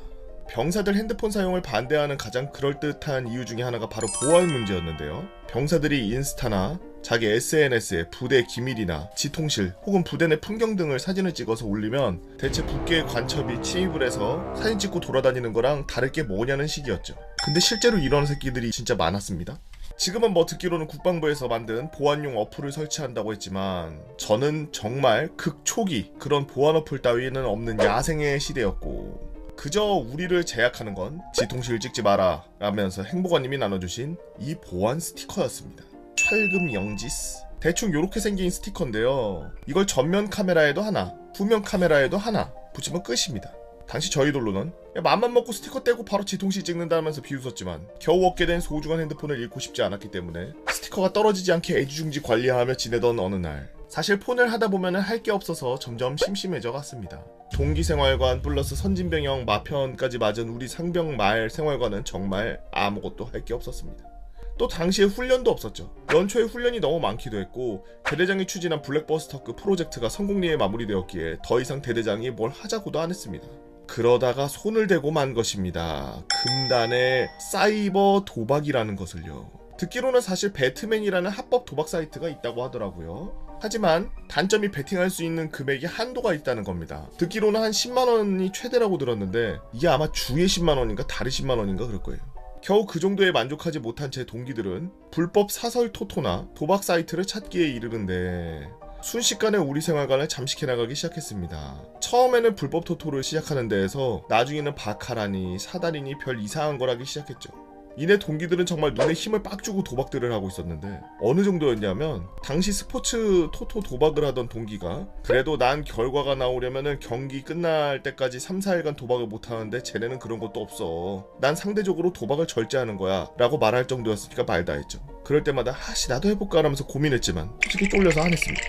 병사들 핸드폰 사용을 반대하는 가장 그럴듯한 이유 중에 하나가 바로 보안 문제였는데요. 병사들이 인스타나 자기 SNS에 부대 기밀이나 지통실 혹은 부대 내 풍경 등을 사진을 찍어서 올리면 대체 북괴의 관첩이 침입을 해서 사진 찍고 돌아다니는 거랑 다를 게 뭐냐는 식이었죠. 근데 실제로 이런 새끼들이 진짜 많았습니다. 지금은 뭐 듣기로는 국방부에서 만든 보안용 어플을 설치한다고 했지만 저는 정말 극초기 그런 보안 어플 따위는 없는 야생의 시대였고 그저 우리를 제약하는 건 지통실 찍지 마라 라면서 행보관님이 나눠주신 이 보안 스티커였습니다. 철금 영지스. 대충 요렇게 생긴 스티커인데요. 이걸 전면 카메라에도 하나, 후면 카메라에도 하나 붙이면 끝입니다. 당시 저희 돌로는 맘만 먹고 스티커 떼고 바로 지통실 찍는다면서 비웃었지만 겨우 얻게 된 소중한 핸드폰을 잃고 싶지 않았기 때문에 스티커가 떨어지지 않게 애지중지 관리하며 지내던 어느 날 사실 폰을 하다 보면 할 게 없어서 점점 심심해져 갔습니다. 동기생활관 플러스 선진병영 마편까지 맞은 우리 상병 말 생활관은 정말 아무것도 할 게 없었습니다. 또 당시에 훈련도 없었죠. 연초에 훈련이 너무 많기도 했고 대대장이 추진한 블랙버스터급 프로젝트가 성공리에 마무리되었기에 더 이상 대대장이 뭘 하자고도 안 했습니다. 그러다가 손을 대고 만 것입니다. 금단의 사이버 도박이라는 것을요. 듣기로는 사실 배트맨이라는 합법 도박 사이트가 있다고 하더라고요. 하지만 단점이 베팅할 수 있는 금액이 한도가 있다는 겁니다. 듣기로는 한 10만원이 최대라고 들었는데 이게 아마 주에 10만원인가 달에 10만원인가 그럴 거예요. 겨우 그 정도에 만족하지 못한 제 동기들은 불법 사설 토토나 도박 사이트를 찾기에 이르는데 순식간에 우리 생활관을 잠식해 나가기 시작했습니다. 처음에는 불법 토토를 시작하는 데에서 나중에는 바카라니 사다리니 별 이상한 걸 하기 시작했죠. 이내 동기들은 정말 눈에 힘을 빡 주고 도박들을 하고 있었는데 어느 정도였냐면 당시 스포츠 토토 도박을 하던 동기가 그래도 난 결과가 나오려면은 경기 끝날 때까지 3-4일간 도박을 못하는데 쟤네는 그런 것도 없어. 난 상대적으로 도박을 절제하는 거야 라고 말할 정도였으니까 말 다 했죠. 그럴 때마다 나도 해볼까 하면서 고민했지만 솔직히 쫄려서 안 했습니다.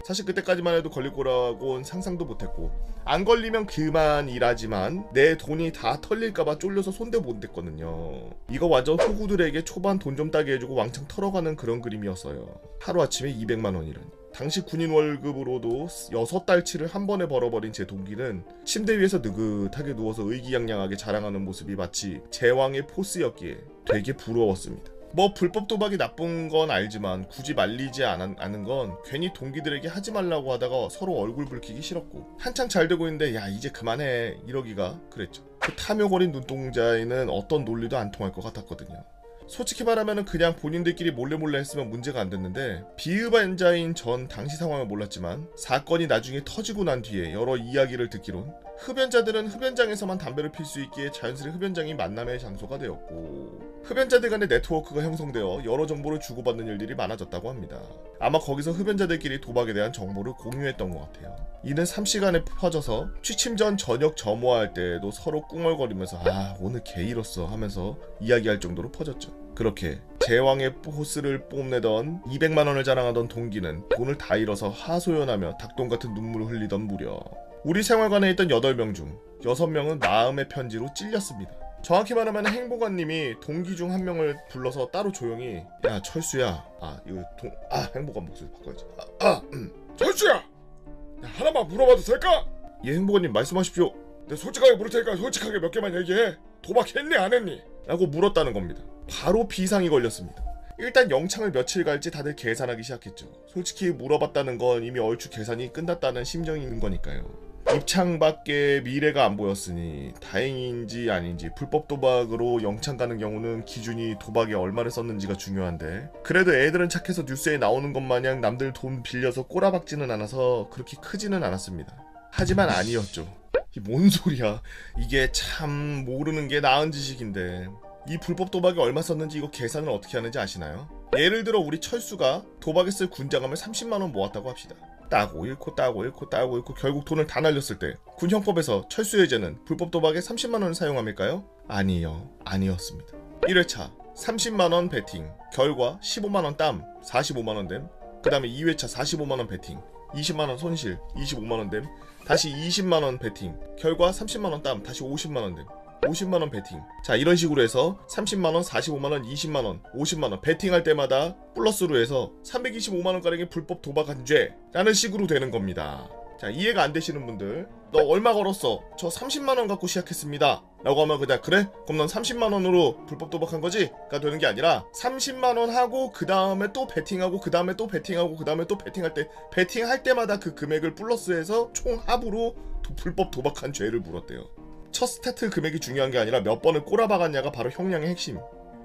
사실 그때까지만 해도 걸릴 거라고는 상상도 못했고 안 걸리면 그만이라지만 내 돈이 다 털릴까봐 쫄려서 손대 못 댔거든요. 이거 완전 호구들에게 초반 돈 좀 따게 해주고 왕창 털어가는 그런 그림이었어요. 하루아침에 200만원이라니. 당시 군인 월급으로도 6달치를 한 번에 벌어버린 제 동기는 침대 위에서 느긋하게 누워서 의기양양하게 자랑하는 모습이 마치 제왕의 포스였기에 되게 부러웠습니다. 뭐 불법 도박이 나쁜 건 알지만 굳이 말리지 않은 건 괜히 동기들에게 하지 말라고 하다가 서로 얼굴 붉히기 싫었고 한창 잘 되고 있는데 야 이제 그만해 이러기가 그랬죠. 그 탐욕어린 눈동자에는 어떤 논리도 안 통할 것 같았거든요. 솔직히 말하면 그냥 본인들끼리 몰래 했으면 문제가 안 됐는데 비흡연자인 전 당시 상황을 몰랐지만 사건이 나중에 터지고 난 뒤에 여러 이야기를 듣기론 흡연자들은 흡연장에서만 담배를 필 수 있기에 자연스레 흡연장이 만남의 장소가 되었고 흡연자들 간의 네트워크가 형성되어 여러 정보를 주고받는 일들이 많아졌다고 합니다. 아마 거기서 흡연자들끼리 도박에 대한 정보를 공유했던 것 같아요. 이는 3시간에 퍼져서 취침 전 저녁 점호할 때에도 서로 꿍얼거리면서 오늘 개이뤘어 하면서 이야기할 정도로 퍼졌죠. 그렇게 제왕의 포스를 뽐내던 200만원을 자랑하던 동기는 돈을 다 잃어서 하소연하며 닭똥 같은 눈물을 흘리던 무렵 우리 생활관에 있던 8명 중 6명은 마음의 편지로 찔렸습니다. 정확히 말하면 행보관님이 동기 중 한 명을 불러서 따로 조용히 야 철수야 행보관 목소리 바꿔야지 철수야! 야, 하나만 물어봐도 될까? 예 행보관님 말씀하십시오 내 솔직하게 물을 테니까 솔직하게 몇 개만 얘기해. 도박했니 안 했니? 라고 물었다는 겁니다. 바로 비상이 걸렸습니다. 일단 영창을 며칠 갈지 다들 계산하기 시작했죠. 솔직히 물어봤다는 건 이미 얼추 계산이 끝났다는 심정인 거니까요. 입창 밖에 미래가 안 보였으니 다행인지 아닌지 불법 도박으로 영창 가는 경우는 기준이 도박에 얼마를 썼는지가 중요한데 그래도 애들은 착해서 뉴스에 나오는 것 마냥 남들 돈 빌려서 꼬라박지는 않아서 그렇게 크지는 않았습니다. 하지만 아니었죠. 이 뭔 소리야. 이게 참 모르는 게 나은 지식인데 이 불법 도박에 얼마 썼는지 이거 계산을 어떻게 하는지 아시나요? 예를 들어 우리 철수가 도박에 쓸 군자금을 30만원 모았다고 합시다. 따고 잃고 결국 돈을 다 날렸을 때 군형법에서 철수의 죄는 불법 도박에 30만원을 사용함일까요? 아니었습니다. 1회차 30만원 베팅 결과 15만원 땀 45만원 됨. 그 다음에 2회차 45만원 베팅 20만원 손실 25만원 됨. 다시 20만원 베팅 결과 30만원 땀 다시 50만원 됨. 50만원 베팅. 자 이런 식으로 해서 30만원, 45만원, 20만원, 50만원 베팅할 때마다 플러스로 해서 325만원가량의 불법 도박한 죄라는 식으로 되는 겁니다. 자 이해가 안 되시는 분들 너 얼마 걸었어? 저 30만원 갖고 시작했습니다 라고 하면 그냥 그래? 그럼 넌 30만원으로 불법 도박한 거지? 가 되는 게 아니라 30만원 하고 그 다음에 또 베팅하고 그 다음에 또 베팅하고 그 다음에 또 베팅할 때 베팅할 때마다 그 금액을 플러스해서 총 합으로 불법 도박한 죄를 물었대요. 첫 스타트 금액이 중요한 게 아니라 몇 번을 꼬라박았냐가 바로 형량의 핵심.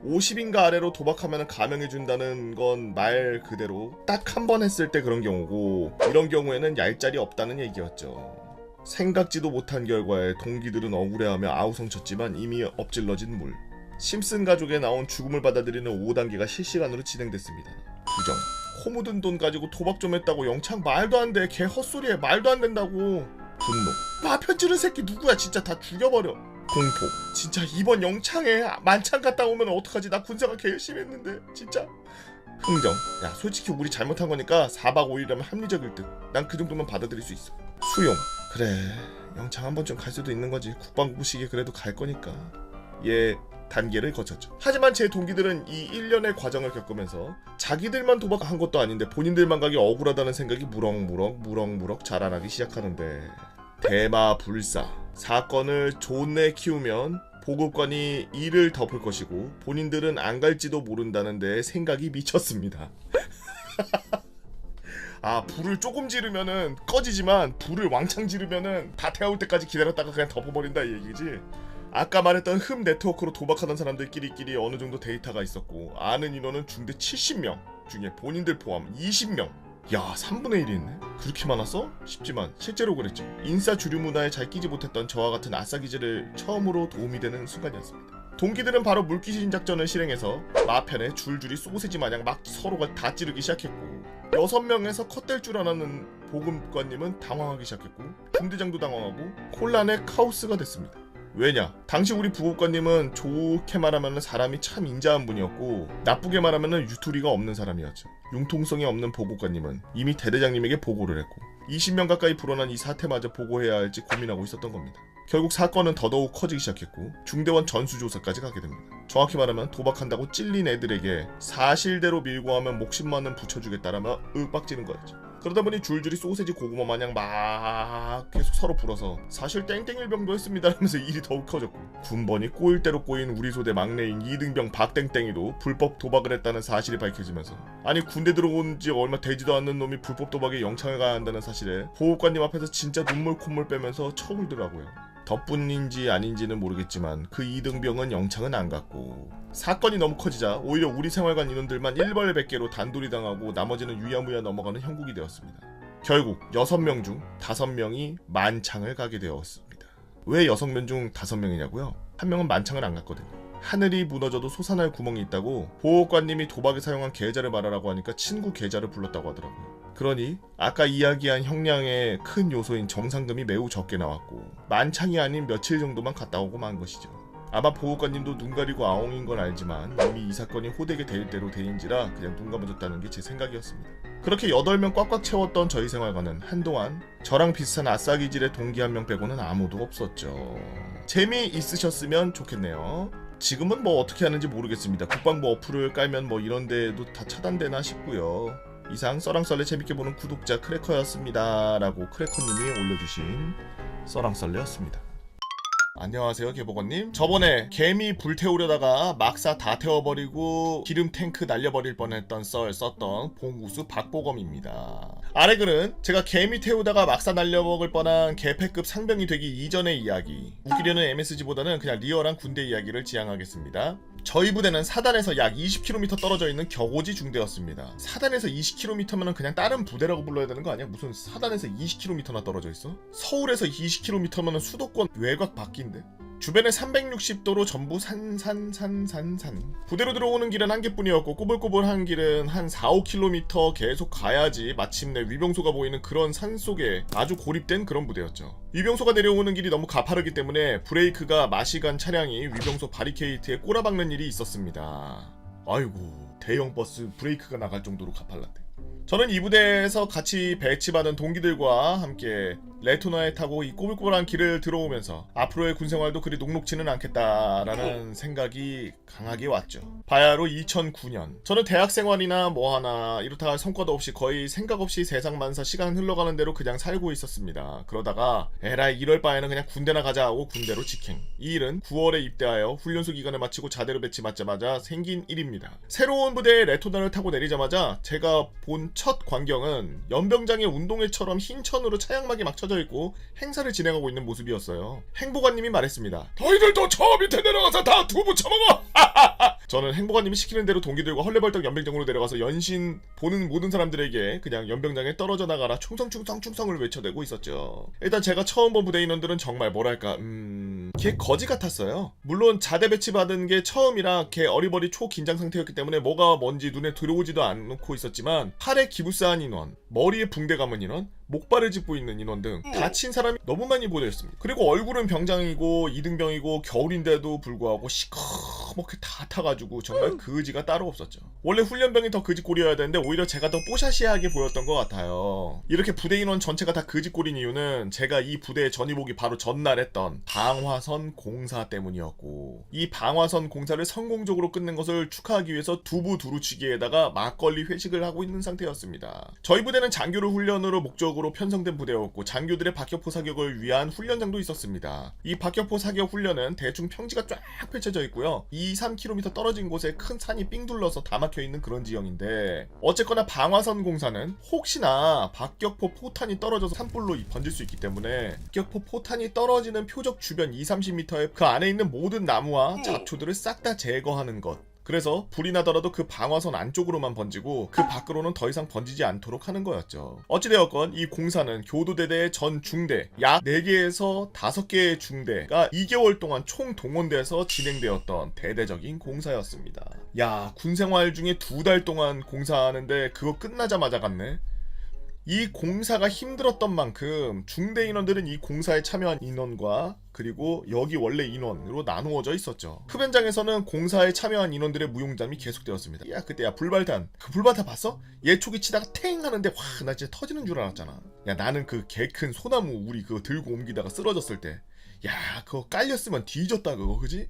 50인가 아래로 도박하면 감형해준다는 건 말 그대로 딱 한 번 했을 때 그런 경우고 이런 경우에는 얄짤이 없다는 얘기였죠. 생각지도 못한 결과에 동기들은 억울해하며 아우성쳤지만 이미 엎질러진 물. 심슨 가족에 나온 죽음을 받아들이는 5단계가 실시간으로 진행됐습니다. 부정. 코 묻은 돈 가지고 도박 좀 했다고 영창 말도 안 돼. 개 헛소리해. 말도 안 된다고. 분노. 마편 찌른 새끼 누구야 진짜 다 죽여버려. 공포. 진짜 이번 영창에 만찬 갔다 오면 어떡하지? 나 군생활 개 열심히 했는데 진짜. 흥정. 야 솔직히 우리 잘못한 거니까 4박 5일이라면 합리적일 듯. 난 그 정도면 받아들일 수 있어. 수용. 그래 영창 한 번쯤 갈 수도 있는 거지. 국방부식에 그래도 갈 거니까. 예 단계를 거쳤죠. 하지만 제 동기들은 이 1년의 과정을 겪으면서 자기들만 도박한 것도 아닌데 본인들만 가기 억울하다는 생각이 무럭무럭 자라나기 시작하는데 대마불사. 사건을 존내 키우면 보급관이 이를 덮을 것이고 본인들은 안 갈지도 모른다는데 생각이 미쳤습니다. 아 불을 조금 지르면은 꺼지지만 불을 왕창 지르면은 다 태울 때까지 기다렸다가 그냥 덮어버린다 이 얘기지. 아까 말했던 흠 네트워크로 도박하던 사람들끼리 어느 정도 데이터가 있었고 아는 인원은 중대 70명 중에 본인들 포함 20명. 야 3분의 1이 있네? 그렇게 많았어? 싶지만 실제로 그랬죠. 인싸 주류 문화에 잘 끼지 못했던 저와 같은 아싸 기질을 처음으로 도움이 되는 순간이었습니다. 동기들은 바로 물귀신 작전을 실행해서 마편에 줄줄이 소세지 마냥 막 서로가 다 찌르기 시작했고 6명에서 컷될 줄 알았는 보급관님은 당황하기 시작했고 중대장도 당황하고 혼란의 카오스가 됐습니다. 왜냐? 당시 우리 부국관님은 좋게 말하면 사람이 참 인자한 분이었고 나쁘게 말하면 유투리가 없는 사람이었죠. 융통성이 없는 보국관님은 이미 대대장님에게 보고를 했고 20명 가까이 불어난 이 사태마저 보고해야 할지 고민하고 있었던 겁니다. 결국 사건은 더더욱 커지기 시작했고 중대원 전수조사까지 가게 됩니다. 정확히 말하면 도박한다고 찔린 애들에게 사실대로 밀고 하면 목숨만은 붙여주겠다라며 윽박지는 거였죠. 그러다 보니 줄줄이 소세지 고구마 마냥 막 계속 서로 불어서 사실 땡땡일병도 했습니다 하면서 일이 더욱 커졌고 군번이 꼬일 대로 꼬인 우리 소대 막내인 이등병 박땡땡이도 불법 도박을 했다는 사실이 밝혀지면서 아니 군대 들어온 지 얼마 되지도 않는 놈이 불법 도박에 영창을 가야 한다는 사실에 보호관님 앞에서 진짜 눈물 콧물 빼면서 쳐울더라고요. 덕분인지 아닌지는 모르겠지만 그 이등병은 영창은 안 갔고 사건이 너무 커지자 오히려 우리 생활관 인원들만 1벌100개로 단돌이 당하고 나머지는 유야무야 넘어가는 형국이 되었습니다. 결국 6명 중 5명이 만창을 가게 되었습니다. 왜 6명 중 5명이냐고요? 한 명은 만창을 안 갔거든요. 하늘이 무너져도 솟아날 구멍이 있다고 보호관님이 도박에 사용한 계좌를 말하라고 하니까 친구 계좌를 불렀다고 하더라고요. 그러니 아까 이야기한 형량의 큰 요소인 정상금이 매우 적게 나왔고 만창이 아닌 며칠 정도만 갔다 오고 만 것이죠. 아마 보호관님도 눈 가리고 아웅인 건 알지만 이미 이 사건이 호되게 될 대로 대인지라 그냥 눈 감아줬다는 게 제 생각이었습니다. 그렇게 8명 꽉꽉 채웠던 저희 생활관은 한동안 저랑 비슷한 아싸기질의 동기 한 명 빼고는 아무도 없었죠. 재미있으셨으면 좋겠네요. 지금은 뭐 어떻게 하는지 모르겠습니다. 국방부 어플을 깔면 뭐 이런 데도 다 차단되나 싶고요. 이상 썰랑썰레 재밌게 보는 구독자 크래커였습니다 라고 크래커님이 올려주신 썰랑썰레였습니다. 안녕하세요 개보건님. 저번에 개미 불태우려다가 막사 다 태워버리고 기름 탱크 날려버릴 뻔했던 썰 썼던 봉구수 박보검입니다. 아래 글은 제가 개미 태우다가 막사 날려먹을 뻔한 개패급 상병이 되기 이전의 이야기. 웃기려는 MSG보다는 그냥 리얼한 군대 이야기를 지향하겠습니다. 저희 부대는 사단에서 약 20km 떨어져 있는 격오지 중대였습니다. 사단에서 20km면 그냥 다른 부대라고 불러야 되는 거 아니야? 무슨 사단에서 20km나 떨어져 있어? 서울에서 20km면 수도권 외곽 밖인데? 주변에 360도로 전부 산. 부대로 들어오는 길은 한 개뿐이었고 꼬불꼬불한 길은 한 4-5km 계속 가야지 마침내 위병소가 보이는 그런 산 속에 아주 고립된 그런 부대였죠. 위병소가 내려오는 길이 너무 가파르기 때문에 브레이크가 마시간 차량이 위병소 바리케이트에 꼬라박는 일이 있었습니다. 아이고, 대형 버스 브레이크가 나갈 정도로 가팔랐대. 저는 이 부대에서 같이 배치받은 동기들과 함께 레토나에 타고 이 꼬불꼬불한 길을 들어오면서 앞으로의 군생활도 그리 녹록지는 않겠다라는 생각이 강하게 왔죠. 바야흐로 2009년. 저는 대학생활이나 뭐하나 이렇다 할 성과도 없이 거의 생각 없이 세상만사 시간 흘러가는 대로 그냥 살고 있었습니다. 그러다가 에라이 이럴 바에는 그냥 군대나 가자 하고 군대로 직행. 이 일은 9월에 입대하여 훈련소 기간을 마치고 자대로 배치받자마자 생긴 일입니다. 새로운 부대에 레토나를 타고 내리자마자 제가 본 첫 광경은 연병장의 운동회처럼 흰 천으로 차양막이 막 쳐져 있고 행사를 진행하고 있는 모습이었어요. 행보관님이 말했습니다. 너희들도 저 밑에 내려가서 다 두부 쳐먹어. 저는 행보관님이 시키는 대로 동기들과 헐레벌떡 연병장으로 내려가서 연신 보는 모든 사람들에게 그냥 연병장에 떨어져 나가라 충성을 외쳐대고 있었죠. 일단 제가 처음 본 부대 인원들은 정말 뭐랄까 걔 거지 같았어요. 물론 자대 배치 받은 게 처음이라 걔 어리버리 초긴장 상태였기 때문에 뭐가 뭔지 눈에 들어오지도 않고 있었지만 팔에 기부스한 인원, 머리에 붕대 감은 인원, 목발을 짚고 있는 인원 등 다친 사람이 너무 많이 보였습니다. 그리고 얼굴은 병장이고 2등병이고 겨울인데도 불구하고 시커멓게 다 타가지고 정말 그지가 따로 없었죠. 원래 훈련병이 더 그지꼴이어야 되는데 오히려 제가 더 뽀샤시하게 보였던 것 같아요. 이렇게 부대 인원 전체가 다 그지꼴인 이유는 제가 이 부대의 전입복이 바로 전날 했던 방화선 공사 때문이었고, 이 방화선 공사를 성공적으로 끝낸 것을 축하하기 위해서 두부 두루치기에다가 막걸리 회식을 하고 있는 상태였습니다. 저희 부대는 장교를 훈련으로 목적으로 편성된 부대였고 장교들의 박격포 사격을 위한 훈련장도 있었습니다. 이 박격포 사격 훈련은 대충 평지가 쫙 펼쳐져 있고요. 2-3km 떨어진 곳에 큰 산이 삥 둘러서 다 막혀있는 그런 지형인데, 어쨌거나 방화선 공사는 혹시나 박격포 포탄이 떨어져서 산불로 번질 수 있기 때문에 박격포 포탄이 떨어지는 표적 주변 2-30m에 그 안에 있는 모든 나무와 잡초들을 싹 다 제거하는 것. 그래서 불이 나더라도 그 방화선 안쪽으로만 번지고 그 밖으로는 더 이상 번지지 않도록 하는 거였죠. 어찌되었건 이 공사는 교도대대 전 중대 약 4개에서 5개의 중대가 2개월 동안 총 동원돼서 진행되었던 대대적인 공사였습니다. 야, 군생활 중에 2달 동안 공사하는데 그거 끝나자마자 갔네. 이 공사가 힘들었던 만큼 중대 인원들은 이 공사에 참여한 인원과 그리고 여기 원래 인원으로 나누어져 있었죠. 흡연장에서는 공사에 참여한 인원들의 무용담이 계속되었습니다. 야, 그때 불발탄, 그 불발탄 봤어? 얘 초기 치다가 탱 하는데 와, 나 진짜 터지는 줄 알았잖아. 야, 나는 그 개 큰 소나무 우리 그거 들고 옮기다가 쓰러졌을 때, 야, 그거 깔렸으면 뒤졌다 그거, 그지?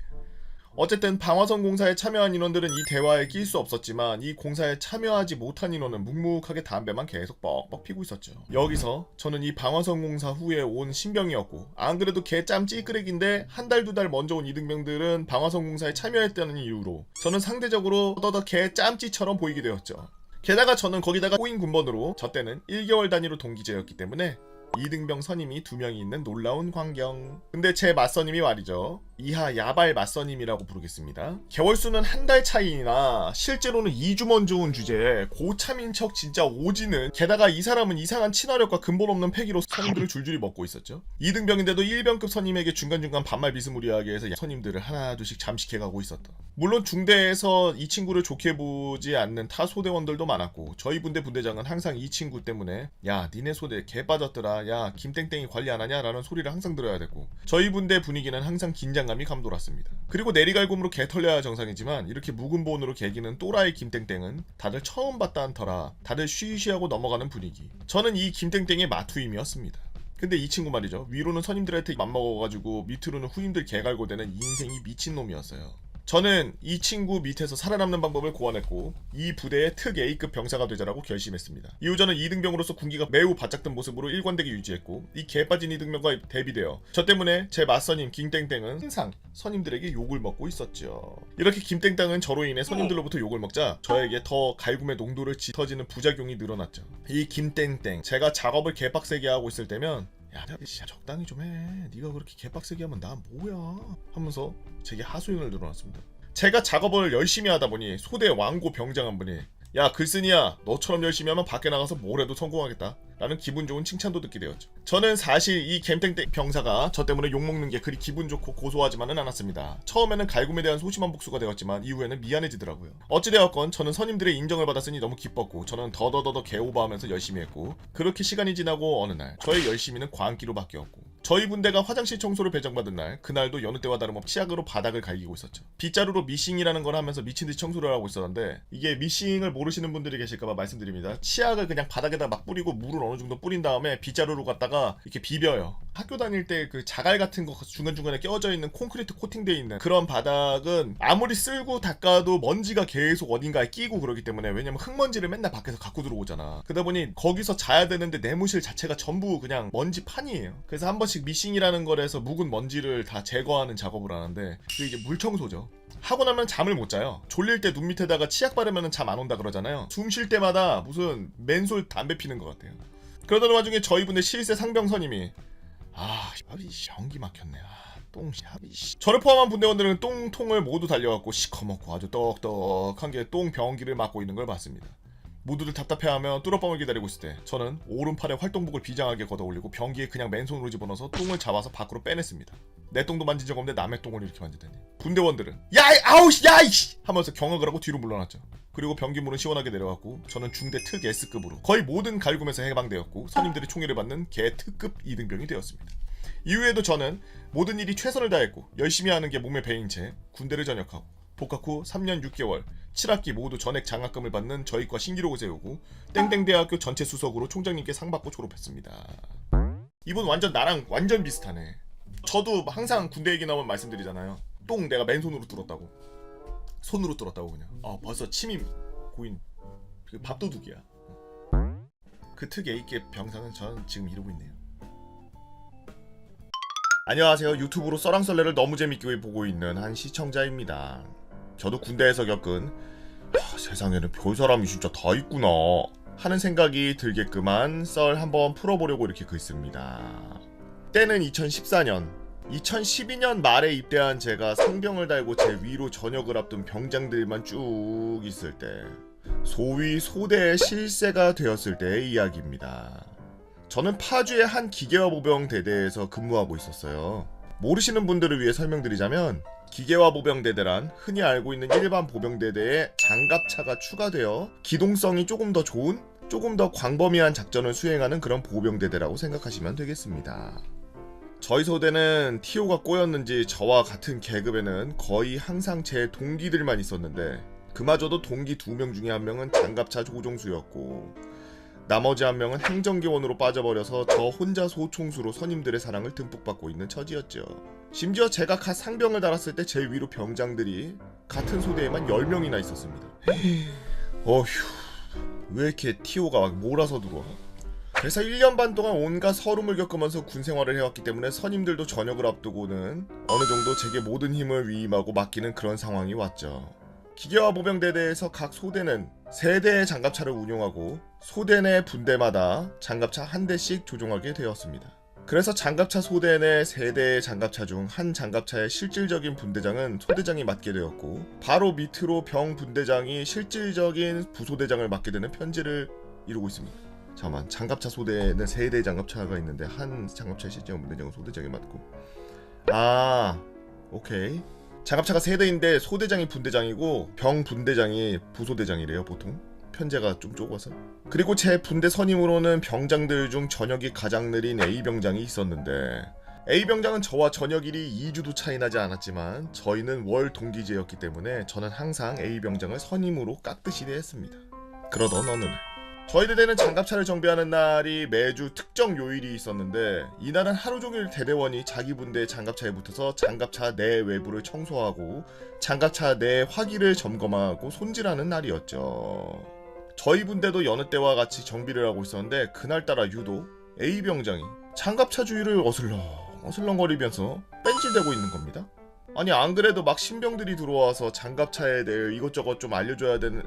어쨌든 방화선 공사에 참여한 인원들은 이 대화에 낄 수 없었지만 이 공사에 참여하지 못한 인원은 묵묵하게 담배만 계속 뻑뻑 피고 있었죠. 여기서 저는 이 방화선 공사 후에 온 신병이었고, 안 그래도 개짬 찌끄레기인데 한 달 2달 먼저 온 이등병들은 방화선 공사에 참여했다는 이유로 저는 상대적으로 더더 개짬찌처럼 보이게 되었죠. 게다가 저는 거기다가 꼬인 군번으로 저 때는 1개월 단위로 동기제였기 때문에 2등병 선임이 2명이 있는 놀라운 광경. 근데 제 맞선임이 말이죠, 이하 야발 맞선임이라고 부르겠습니다. 개월수는 한 달 차이나 실제로는 2주 먼저 온 주제에 고참인 척 진짜 오지는, 게다가 이 사람은 이상한 친화력과 근본 없는 패기로 선임들을 줄줄이 먹고 있었죠. 2등병인데도 1병급 선임에게 중간중간 반말 비스무리하게 해서 선임들을 하나둘씩 잠식해가고 있었다. 물론 중대에서 이 친구를 좋게 보지 않는 타 소대원들도 많았고, 저희 분대 분대장은 항상 이 친구 때문에 야, 니네 소대 개 빠졌더라, 야 김땡땡이 관리 안 하냐 라는 소리를 항상 들어야 됐고, 저희 분대 분위기는 항상 긴장감 긴장감이 감돌았습니다. 그리고 내리갈굼으로 개 털려야 정상이지만 이렇게 묵은 보온으로 개기는 또라이 김땡땡은 다들 처음 봤다는 터라 다들 쉬쉬하고 넘어가는 분위기. 저는 이 김땡땡의 마투임이었습니다. 근데 이 친구 말이죠. 위로는 선임들한테 맘먹어가지고 밑으로는 후임들 개갈고대는 인생이 미친놈이었어요. 저는 이 친구 밑에서 살아남는 방법을 고안했고 이 부대의 특 A급 병사가 되자라고 결심했습니다. 이후 저는 2등병으로서 군기가 매우 바짝 든 모습으로 일관되게 유지했고 이 개빠진 2등병과 대비되어 저 때문에 제 맞선임 김땡땡은 항상 선임들에게 욕을 먹고 있었죠. 이렇게 김땡땡은 저로 인해 선임들로부터 욕을 먹자 저에게 더 갈굼의 농도를 짙어지는 부작용이 늘어났죠. 이 김땡땡 제가 작업을 개빡세게 하고 있을 때면 야 적당히 좀 해. 네가 그렇게 개빡세게 하면 나 뭐야 하면서 제게 하소연을 늘어놨습니다. 제가 작업을 열심히 하다 보니 소대 왕고 병장 한 분이 야 글쓴이야 너처럼 열심히 하면 밖에 나가서 뭘 해도 성공하겠다 라는 기분 좋은 칭찬도 듣게 되었죠. 저는 사실 이 갬땡땡 병사가 저 때문에 욕먹는 게 그리 기분 좋고 고소하지만은 않았습니다. 처음에는 갈굼에 대한 소심한 복수가 되었지만 이후에는 미안해지더라고요. 어찌되었건 저는 선임들의 인정을 받았으니 너무 기뻤고 저는 더더더더 개오버하면서 열심히 했고 그렇게 시간이 지나고 어느 날 저의 열심히는 광기로 바뀌었고 저희 분대가 화장실 청소를 배정받은 날 그날도 여느 때와 다름없이 치약으로 바닥을 갈기고 있었죠. 빗자루로 미싱이라는 걸 하면서 미친듯이 청소를 하고 있었는데 이게 미싱을 모르시는 분들이 계실까봐 말씀드립니다. 치약을 그냥 바닥에다 막 뿌리고 물을 어느 정도 뿌린 다음에 빗자루로 갖다가 이렇게 비벼요. 학교 다닐 때 그 자갈 같은 거 중간중간에 껴져 있는 콘크리트 코팅되어 있는 그런 바닥은 아무리 쓸고 닦아도 먼지가 계속 어딘가에 끼고 그러기 때문에 왜냐면 흙먼지를 맨날 밖에서 갖고 들어오잖아. 그러다 보니 거기서 자야 되는데 내무실 자체가 전부 그냥 먼지 판이에요. 그래서 한 번씩 미싱이라는 거에서 묵은 먼지를 다 제거하는 작업을 하는데 그게 이제 물청소죠. 하고 나면 잠을 못 자요. 졸릴 때 눈 밑에다가 치약 바르면 잠 안 온다 그러잖아요. 숨 쉴 때마다 무슨 맨솔 담배 피는 것 같아요. 그러던 와중에 저희 분의 실세 상병선임이 연기 막혔네. 저를 포함한 분대원들은 똥통을 모두 달려왔고 시커멓고 아주 떡떡한 게 똥 병기를 맡고 있는 걸 봤습니다. 모두들 답답해하며 뚫어뻥을 기다리고 있을 때 저는 오른팔에 활동복을 비장하게 걷어올리고 병기에 그냥 맨손으로 집어넣어서 똥을 잡아서 밖으로 빼냈습니다. 내 똥도 만진 적 없는데 남의 똥을 이렇게 만지다니. 분대원들은 야이 아우씨 야이씨 하면서 경악을 하고 뒤로 물러났죠. 그리고 변기물은 시원하게 내려갔고 저는 중대 특 S급으로 거의 모든 갈굼에서 해방되었고 선임들의 총애를 받는 개 특급 2등병이 되었습니다. 이후에도 저는 모든 일이 최선을 다했고 열심히 하는 게 몸에 배인 채 군대를 전역하고 복학 후 3년 6개월 7학기 모두 전액 장학금을 받는 저희과 신기록을 세우고 땡땡대학교 전체 수석으로 총장님께 상 받고 졸업했습니다. 이분 완전 완전 비슷하네. 저도 항상 군대 얘기 나오면 말씀드리잖아요. 똥 내가 맨손으로 뚫었다고. 손으로 뚫었다고 그냥. 벌써 침이 고인. 그 밥도둑이야. 그 특 A급 병사는 저는 지금 이러고 있네요. 안녕하세요. 유튜브로 썰랑썰레를 너무 재밌게 보고 있는 한 시청자입니다. 저도 군대에서 겪은 세상에는 별 사람이 진짜 다 있구나 하는 생각이 들게끔한 썰 한번 풀어보려고 이렇게 글 씁니다. 때는 2014년 2012년 말에 입대한 제가 상병을 달고 제 위로 전역을 앞둔 병장들만 쭉 있을 때 소위 소대의 실세가 되었을 때의 이야기입니다. 저는 파주의 한 기계화 보병 대대에서 근무하고 있었어요. 모르시는 분들을 위해 설명드리자면 기계화 보병대대란 흔히 알고 있는 일반 보병대대에 장갑차가 추가되어 기동성이 조금 더 좋은, 조금 더 광범위한 작전을 수행하는 그런 보병대대라고 생각하시면 되겠습니다. 저희 소대는 TO가 꼬였는지 저와 같은 계급에는 거의 항상 제 동기들만 있었는데 그마저도 동기 2명 중에 1명은 장갑차 조종수였고 나머지 1명은 행정기원으로 빠져버려서 저 혼자 소총수로 선임들의 사랑을 듬뿍 받고 있는 처지였죠. 심지어 제가 갓 상병을 달았을 때 제 위로 병장들이 같은 소대에만 10명이나 있었습니다. 어휴, 왜 이렇게 TO가 막 몰아서 들어와? 그래서 1년 반 동안 온갖 서름을 겪으면서 군 생활을 해왔기 때문에 선임들도 전역을 앞두고는 어느 정도 제게 모든 힘을 위임하고 맡기는 그런 상황이 왔죠. 기계화 보병대대에서 각 소대는 3대의 장갑차를 운용하고 소대 내 분대마다 장갑차 1대씩 조종하게 되었습니다. 그래서 장갑차 소대 내 3대의 장갑차 중 한 장갑차의 실질적인 분대장은 소대장이 맡게 되었고 바로 밑으로 병 분대장이 실질적인 부소대장을 맡게 되는 편제를 이루고 있습니다. 잠깐만, 장갑차 소대에는 3대의 장갑차가 있는데 한 장갑차의 실질적인 분대장은 소대장이 맡고 오케이. 장갑차가 3대인데 소대장이 분대장이고 병 분대장이 부소대장이래요. 보통 편제가 좀 좁아서. 그리고 제 분대 선임으로는 병장들 중 전역이 가장 느린 A병장이 있었는데 A병장은 저와 저녁일이 2주도 차이 나지 않았지만 저희는 월 동기제였기 때문에 저는 항상 A병장을 선임으로 깍듯이 대했습니다. 그러던 어느 날 저희 대대는 장갑차를 정비하는 날이 매주 특정 요일이 있었는데 이날은 하루 종일 대대원이 자기 분대의 장갑차에 붙어서 장갑차 내 외부를 청소하고 장갑차 내 화기를 점검하고 손질하는 날이었죠. 저희 분대도 여느 때와 같이 정비를 하고 있었는데 그날따라 유독 A병장이 장갑차 주위를 어슬렁거리면서 뺀질대고 있는 겁니다. 아니 안 그래도 막 신병들이 들어와서 장갑차에 대해 이것저것 좀 알려줘야 되는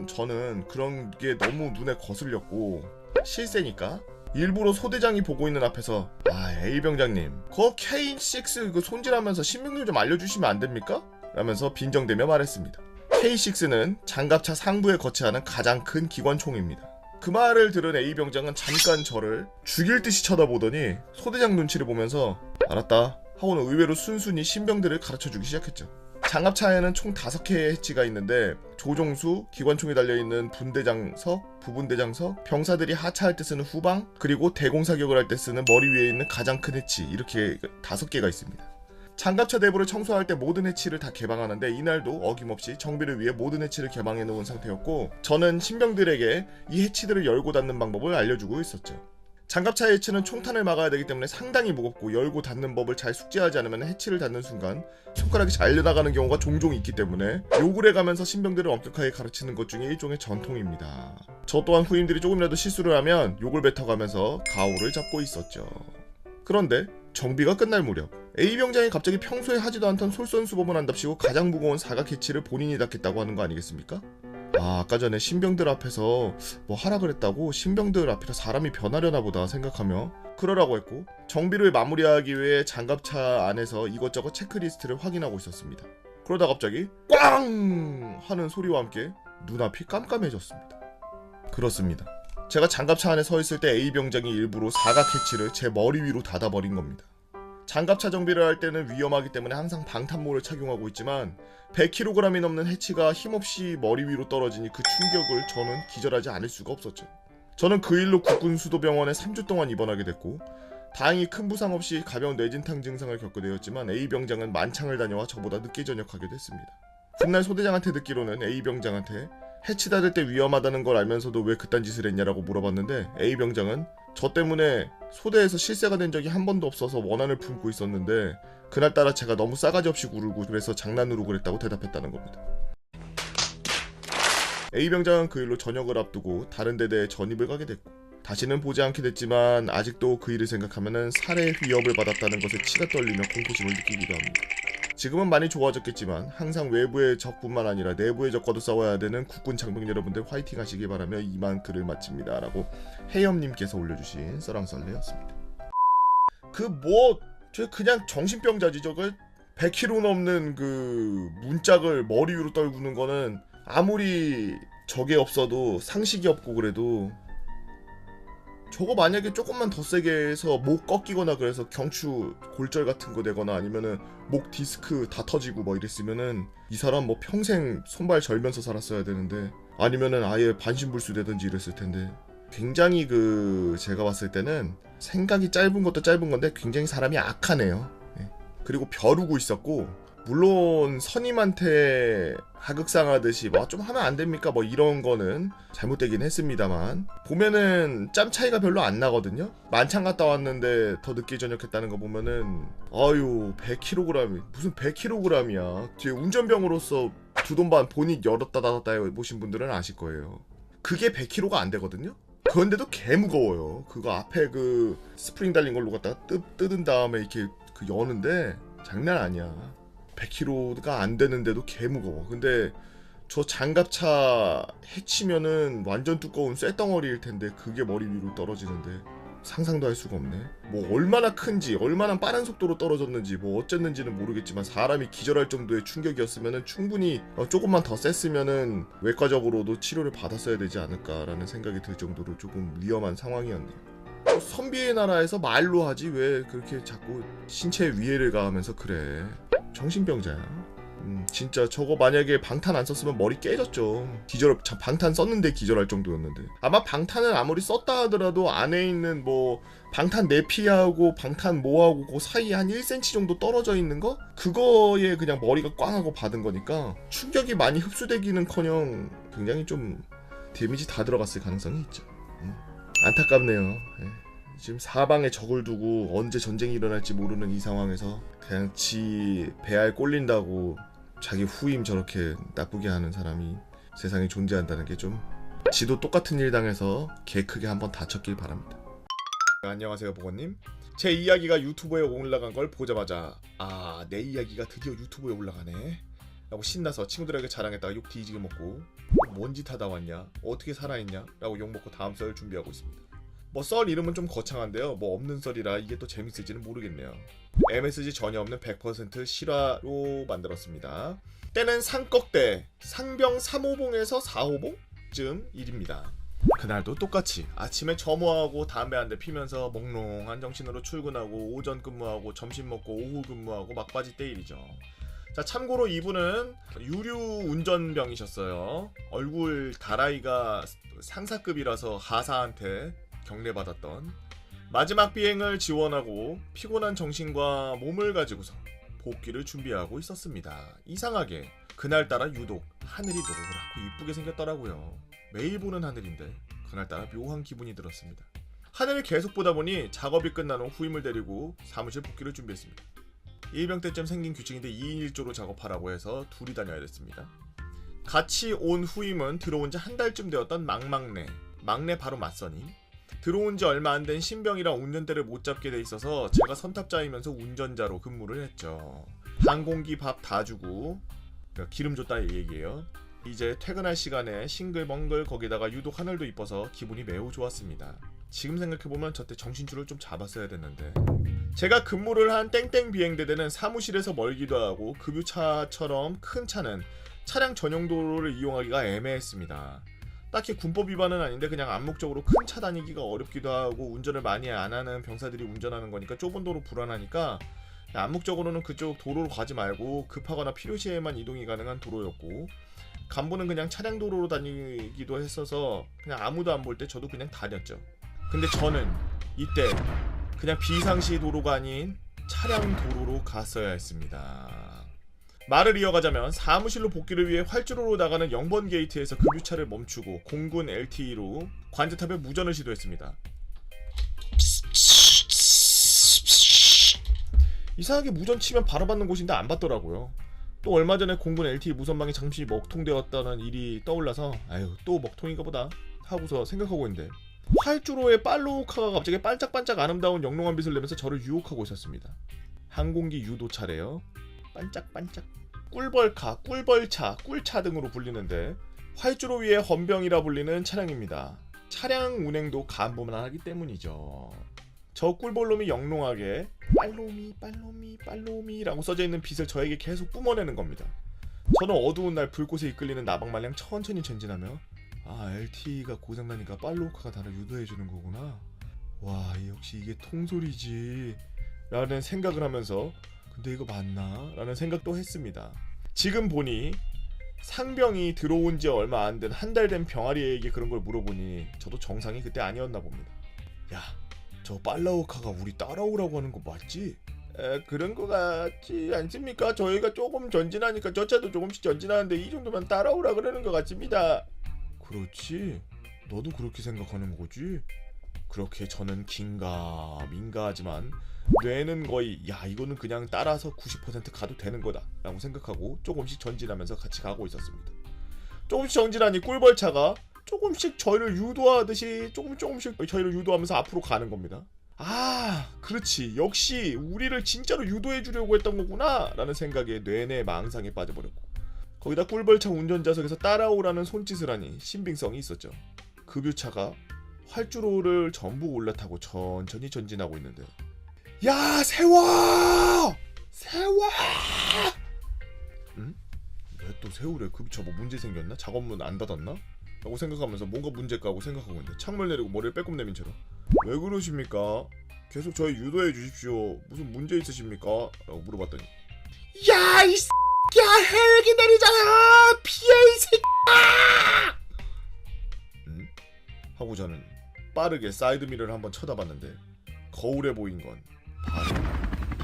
저는 그런 게 너무 눈에 거슬렸고 실세니까 일부러 소대장이 보고 있는 앞에서 A병장님 그거 K6 그 손질하면서 신병들 좀 알려주시면 안 됩니까? 라면서 빈정대며 말했습니다. K6는 장갑차 상부에 거치하는 가장 큰 기관총입니다. 그 말을 들은 A병장은 잠깐 저를 죽일 듯이 쳐다보더니 소대장 눈치를 보면서 알았다 하고는 의외로 순순히 신병들을 가르쳐주기 시작했죠. 장갑차에는 총 5개의 해치가 있는데 조종수, 기관총이 달려있는 분대장석, 부분대장석, 병사들이 하차할 때 쓰는 후방, 그리고 대공사격을 할 때 쓰는 머리 위에 있는 가장 큰 해치 이렇게 5개가 있습니다. 장갑차 내부를 청소할 때 모든 해치를 다 개방하는데 이날도 어김없이 정비를 위해 모든 해치를 개방해 놓은 상태였고 저는 신병들에게 이 해치들을 열고 닫는 방법을 알려주고 있었죠. 장갑차의 해치는 총탄을 막아야 되기 때문에 상당히 무겁고 열고 닫는 법을 잘 숙지하지 않으면 해치를 닫는 순간 손가락이 잘려나가는 경우가 종종 있기 때문에 욕을 해가면서 신병들을 엄격하게 가르치는 것 중에 일종의 전통입니다. 저 또한 후임들이 조금이라도 실수를 하면 욕을 뱉어가면서 가오를 잡고 있었죠. 그런데 정비가 끝날 무렵 A병장이 갑자기 평소에 하지도 않던 솔선수범을 한답시고 가장 무거운 사각 해치를 본인이 닫겠다고 하는 거 아니겠습니까? 아까 전에 신병들 앞에서 뭐 하라 그랬다고 신병들 앞이라 사람이 변하려나 보다 생각하며 그러라고 했고 정비를 마무리하기 위해 장갑차 안에서 이것저것 체크리스트를 확인하고 있었습니다. 그러다 갑자기 꽝 하는 소리와 함께 눈앞이 깜깜해졌습니다. 그렇습니다. 제가 장갑차 안에 서 있을 때 A병장이 일부러 사각 해치를 제 머리 위로 닫아버린 겁니다. 장갑차 정비를 할 때는 위험하기 때문에 항상 방탄모를 착용하고 있지만 100kg이 넘는 해치가 힘없이 머리 위로 떨어지니 그 충격을 저는 기절하지 않을 수가 없었죠. 저는 그 일로 국군수도병원에 3주 동안 입원하게 됐고 다행히 큰 부상 없이 가벼운 뇌진탕 증상을 겪게 되었지만 A병장은 만창을 다녀와 저보다 늦게 전역하게 됐습니다. 훗날 소대장한테 듣기로는 A병장한테 해치 닫을 때 위험하다는 걸 알면서도 왜 그딴 짓을 했냐라고 물어봤는데 A병장은 저 때문에 소대에서 실세가 된 적이 한 번도 없어서 원한을 품고 있었는데 그날따라 제가 너무 싸가지 없이 구르고 그래서 장난으로 그랬다고 대답했다는 겁니다. A병장은 그 일로 전역을 앞두고 다른 대대에 전입을 가게 됐고 다시는 보지 않게 됐지만 아직도 그 일을 생각하면 살해 위협을 받았다는 것에 치가 떨리며 공포심을 느끼기도 합니다. 지금은 많이 좋아졌겠지만 항상 외부의 적뿐만 아니라 내부의 적과도 싸워야 되는 국군 장병 여러분들 화이팅 하시길 바라며 이만 글을 마칩니다 라고 해염님께서 올려주신 썰랑썰레였습니다. 저 그냥 정신병자지. 저걸 100kg 넘는 그 문짝을 머리 위로 떨구는 거는 아무리 적이 없어도 상식이 없고 그래도 저거 만약에 조금만 더 세게 해서 목 꺾이거나 그래서 경추 골절 같은 거 되거나 아니면은 목 디스크 다 터지고 뭐 이랬으면은 이 사람 뭐 평생 손발 절면서 살았어야 되는데 아니면은 아예 반신불수 되든지 이랬을 텐데 굉장히 제가 봤을 때는 생각이 짧은 것도 짧은 건데 굉장히 사람이 악하네요. 그리고 벼르고 있었고 물론 선임한테 하극상하듯이 뭐 좀 하면 안 됩니까 뭐 이런 거는 잘못되긴 했습니다만 보면은 짬 차이가 별로 안 나거든요. 만찬 갔다 왔는데 더 늦게 저녁했다는 거 보면은 100kg이 무슨 100kg이야. 뒤에 운전병으로서 두 돈 반 본인 열었다 닫았다 해보신 분들은 아실 거예요. 그게 100kg가 안 되거든요. 그런데도 개 무거워요. 그거 앞에 그 스프링 달린 걸로 갖다가 뜯은 다음에 이렇게 여는데 장난 아니야. 100kg가 안 되는데도 개 무거워. 근데 저 장갑차 해치면은 완전 두꺼운 쇳덩어리일 텐데 그게 머리 위로 떨어지는데 상상도 할 수가 없네. 뭐 얼마나 큰지 얼마나 빠른 속도로 떨어졌는지 뭐 어쨌는지는 모르겠지만 사람이 기절할 정도의 충격이었으면은 충분히 조금만 더 셌으면은 외과적으로도 치료를 받았어야 되지 않을까라는 생각이 들 정도로 조금 위험한 상황이었네요. 선비의 나라에서 말로 하지 왜 그렇게 자꾸 신체에 위해를 가하면서 그래. 정신병자야. 진짜 저거 만약에 방탄 안 썼으면 머리 깨졌죠. 방탄 썼는데 기절할 정도였는데. 아마 방탄을 아무리 썼다 하더라도 안에 있는 뭐 방탄 내피하고 방탄 모하고 그 사이에 한 1cm 정도 떨어져 있는 거? 그거에 그냥 머리가 꽝 하고 받은 거니까 충격이 많이 흡수되기는커녕 굉장히 좀 데미지 다 들어갔을 가능성이 있죠. 안타깝네요. 지금 사방에 적을 두고 언제 전쟁이 일어날지 모르는 이 상황에서 그냥 지 배알 꼴린다고 자기 후임 저렇게 나쁘게 하는 사람이 세상에 존재한다는 게 좀, 지도 똑같은 일 당해서 개 크게 한번 다쳤길 바랍니다. 안녕하세요, 보건님. 제 이야기가 유튜브에 올라간 걸 보자마자 내 이야기가 드디어 유튜브에 올라가네 라고 신나서 친구들에게 자랑했다가 욕 뒤지게 먹고, 뭔 짓 하다 왔냐, 어떻게 살아있냐 라고 욕먹고 다음 썰 준비하고 있습니다. 뭐 썰 이름은 좀 거창한데요, 뭐 없는 썰이라 이게 또 재밌을지는 모르겠네요. MSG 전혀 없는 100% 실화로 만들었습니다. 때는 상꺽대 상병 3호봉에서 4호봉쯤 일입니다. 그날도 똑같이 아침에 점호하고 담배 한 대 피면서 몽롱한 정신으로 출근하고 오전 근무하고 점심 먹고 오후 근무하고 막바지 때 일이죠. 자, 참고로 이분은 유류 운전병이셨어요. 얼굴 다라이가 상사급이라서 하사한테 경례받았던. 마지막 비행을 지원하고 피곤한 정신과 몸을 가지고서 복귀를 준비하고 있었습니다. 이상하게 그날따라 유독 하늘이 노랗고 이쁘게 생겼더라고요. 매일 보는 하늘인데 그날따라 묘한 기분이 들었습니다. 하늘을 계속 보다 보니 작업이 끝난 후 후임을 데리고 사무실 복귀를 준비했습니다. 일병 때쯤 생긴 규칙인데 2인 1조로 작업하라고 해서 둘이 다녀야 됐습니다. 같이 온 후임은 들어온 지 한 달쯤 되었던 막내 바로 맞선이. 들어온 지 얼마 안 된 신병이라 운전대를 못 잡게 돼 있어서 제가 선탑자이면서 운전자로 근무를 했죠. 항공기 밥 다 주고 기름 줬다 이 얘기예요. 이제 퇴근할 시간에 싱글벙글, 거기다가 유독 하늘도 이뻐서 기분이 매우 좋았습니다. 지금 생각해보면 저때 정신줄을 좀 잡았어야 됐는데. 제가 근무를 한 땡땡 비행대대는 사무실에서 멀기도 하고 급유차처럼 큰 차는 차량 전용 도로를 이용하기가 애매했습니다. 딱히 군법 위반은 아닌데 그냥 암묵적으로 큰 차 다니기가 어렵기도 하고 운전을 많이 안 하는 병사들이 운전하는 거니까 좁은 도로 불안하니까 암묵적으로는 그쪽 도로로 가지 말고 급하거나 필요시에만 이동이 가능한 도로였고, 간부는 그냥 차량 도로로 다니기도 했어서 그냥 아무도 안 볼 때 저도 그냥 다녔죠. 근데 저는 이때 그냥 비상시 도로가 아닌 차량 도로로 갔어야 했습니다. 말을 이어가자면 사무실로 복귀를 위해 활주로로 나가는 0번 게이트에서 급유차를 멈추고 공군 LTE로 관제탑에 무전을 시도했습니다. 이상하게 무전 치면 바로 받는 곳인데 안 받더라고요. 또 얼마 전에 공군 LTE 무선망이 잠시 먹통되었다는 일이 떠올라서 또 먹통인가 보다 하고서 생각하고 있는데, 활주로에 팔로우카가 갑자기 반짝반짝 아름다운 영롱한 빛을 내면서 저를 유혹하고 있었습니다. 항공기 유도 차래요. 반짝반짝. 꿀벌카, 꿀벌차, 꿀차 등으로 불리는데 활주로 위에 헌병이라 불리는 차량입니다. 차량 운행도 간부만 하기 때문이죠. 저 꿀벌놈이 영롱하게 빨로미라고 써져 있는 빛을 저에게 계속 뿜어내는 겁니다. 저는 어두운 날 불꽃에 이끌리는 나방마냥 천천히 전진하며 LTE가 고장나니까 팔로우카가 나를 유도해주는 거구나. 와, 역시 이게 통솔이지 라는 생각을 하면서 근데 이거 맞나? 라는 생각도 했습니다. 지금 보니 상병이 들어온 지 얼마 안 된 한 달 된 병아리에게 그런 걸 물어보니 저도 정상이 그때 아니었나 봅니다. 야, 저 팔로우카가 우리 따라오라고 하는 거 맞지? 그런 거 같지 않습니까? 저희가 조금 전진하니까 저 차도 조금씩 전진하는데 이 정도면 따라오라 그러는 것 같습니다. 그렇지? 너도 그렇게 생각하는 거지? 그렇게 저는 긴가민가하지만 뇌는 거의 이거는 그냥 따라서 90% 가도 되는 거다 라고 생각하고 조금씩 전진하면서 같이 가고 있었습니다. 조금씩 전진하니 꿀벌차가 조금씩 저희를 유도하듯이 조금씩 저희를 유도하면서 앞으로 가는 겁니다. 그렇지, 역시 우리를 진짜로 유도해 주려고 했던 거구나 라는 생각에 뇌내 망상에 빠져버렸고, 거기다 꿀벌차 운전자석에서 따라오라는 손짓을 하니 신빙성이 있었죠. 급유차가 활주로를 전부 올라타고 천천히 전진하고 있는데, 야, 세워! 응? 왜 또 세우래? 급유차 뭐 문제 생겼나? 작업문 안 닫았나? 라고 생각하면서 뭔가 문제일까 하고 생각하고 있는데 창문 내리고 머리를 빼꼼 내민처럼 왜 그러십니까? 계속 저희 유도해 주십시오. 무슨 문제 있으십니까? 라고 물어봤더니 야, 이 야 헬기 내리잖아 피해 이 새끼야. 하고 저는 빠르게 사이드미러를 한번 쳐다봤는데 거울에 보인 건 바로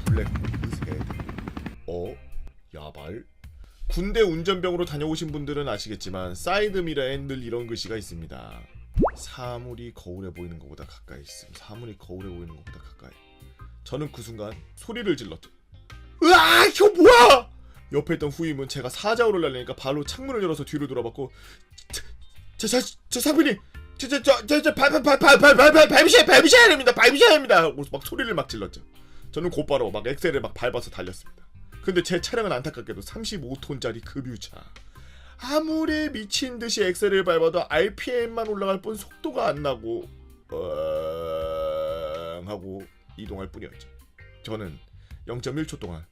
블랙호크 세대. 야발. 군대 운전병으로 다녀오신 분들은 아시겠지만 사이드미러에 늘 이런 글씨가 있습니다. 사물이 거울에 보이는 것보다 가까이 있음. 사물이 거울에 보이는 것보다 가까이. 저는 그 순간 소리를 질렀죠. 으아! 이거 뭐야! 옆에 있던 후임은 제가 사자우를 날리니까 발로 창문을 열어서 뒤로 돌아봤고 저 상빈이 밟으셔야 됩니다 하고 막 소리를 막 질렀죠. 저는 곧바로 막 엑셀을 막 밟아서 달렸습니다. 근데 제 차량은 안타깝게도 35톤짜리 급유차. 아무리 미친듯이 엑셀을 밟아도 RPM만 올라갈 뿐 속도가 안 나고 하고 이동할 뿐이었죠. 저는 0.1초 동안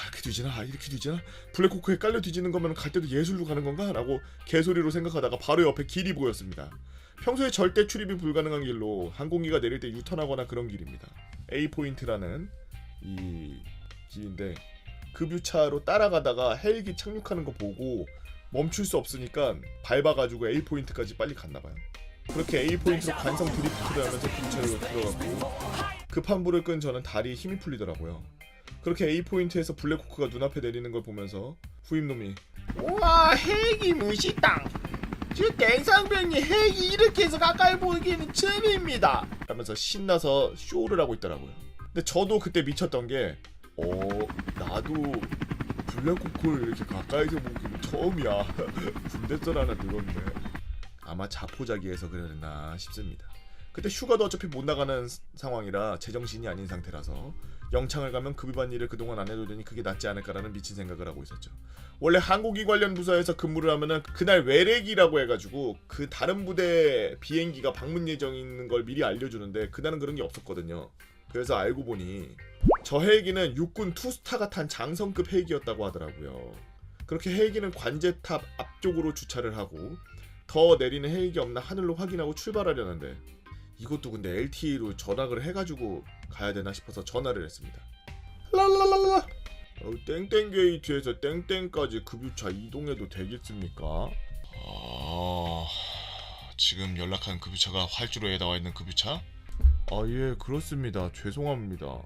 이렇게 뒤지나? 이렇게 뒤지나? 블랙호크에 깔려 뒤지는 거면 갈 때도 예술로 가는 건가? 라고 개소리로 생각하다가 바로 옆에 길이 보였습니다. 평소에 절대 출입이 불가능한 길로 항공기가 내릴 때 유턴하거나 그런 길입니다. A포인트라는 이 길인데 급유차로 따라가다가 헬기 착륙하는 거 보고 멈출 수 없으니까 밟아가지고 A포인트까지 빨리 갔나봐요. 그렇게 A포인트로 관성 드리프트를 하면서 급유차로 들어갔고 급한 불을 끈 저는 다리에 힘이 풀리더라고요. 그렇게 A포인트에서 블랙호크가 눈앞에 내리는 걸 보면서 후임놈이 우와 헬기 무시땅 저 땡상병이 헬기 이렇게 해서 가까이 보기에는 처음입니다 하면서 신나서 쇼를 하고 있더라고요. 근데 저도 그때 미쳤던 게 나도 블랙호크를 이렇게 가까이서 보기는 처음이야. 군대썰 하나 들었네. 아마 자포자기해서 그랬나 싶습니다. 그때 휴가도 어차피 못 나가는 상황이라 제정신이 아닌 상태라서 영창을 가면 급여받는 일을 그동안 안 해도 되니 그게 낫지 않을까라는 미친 생각을 하고 있었죠. 원래 항공기 관련 부서에서 근무를 하면은 그날 외래기라고 해가지고 그 다른 부대 비행기가 방문 예정이 있는 걸 미리 알려주는데 그날은 그런 게 없었거든요. 그래서 알고 보니 저 헬기는 육군 투스타가 탄 장성급 헬기였다고 하더라고요. 그렇게 헬기는 관제탑 앞쪽으로 주차를 하고 더 내리는 헬기 없나 하늘로 확인하고 출발하려는데 이것도 근데 LTE로 전화를 해가지고 가야 되나 싶어서 전화를 했습니다. 랄랄랄라 땡땡 게이트에서 땡땡까지 급유차 이동해도 되겠습니까? 지금 연락한 급유차가 활주로에 나와 있는 급유차? 예 그렇습니다. 죄송합니다.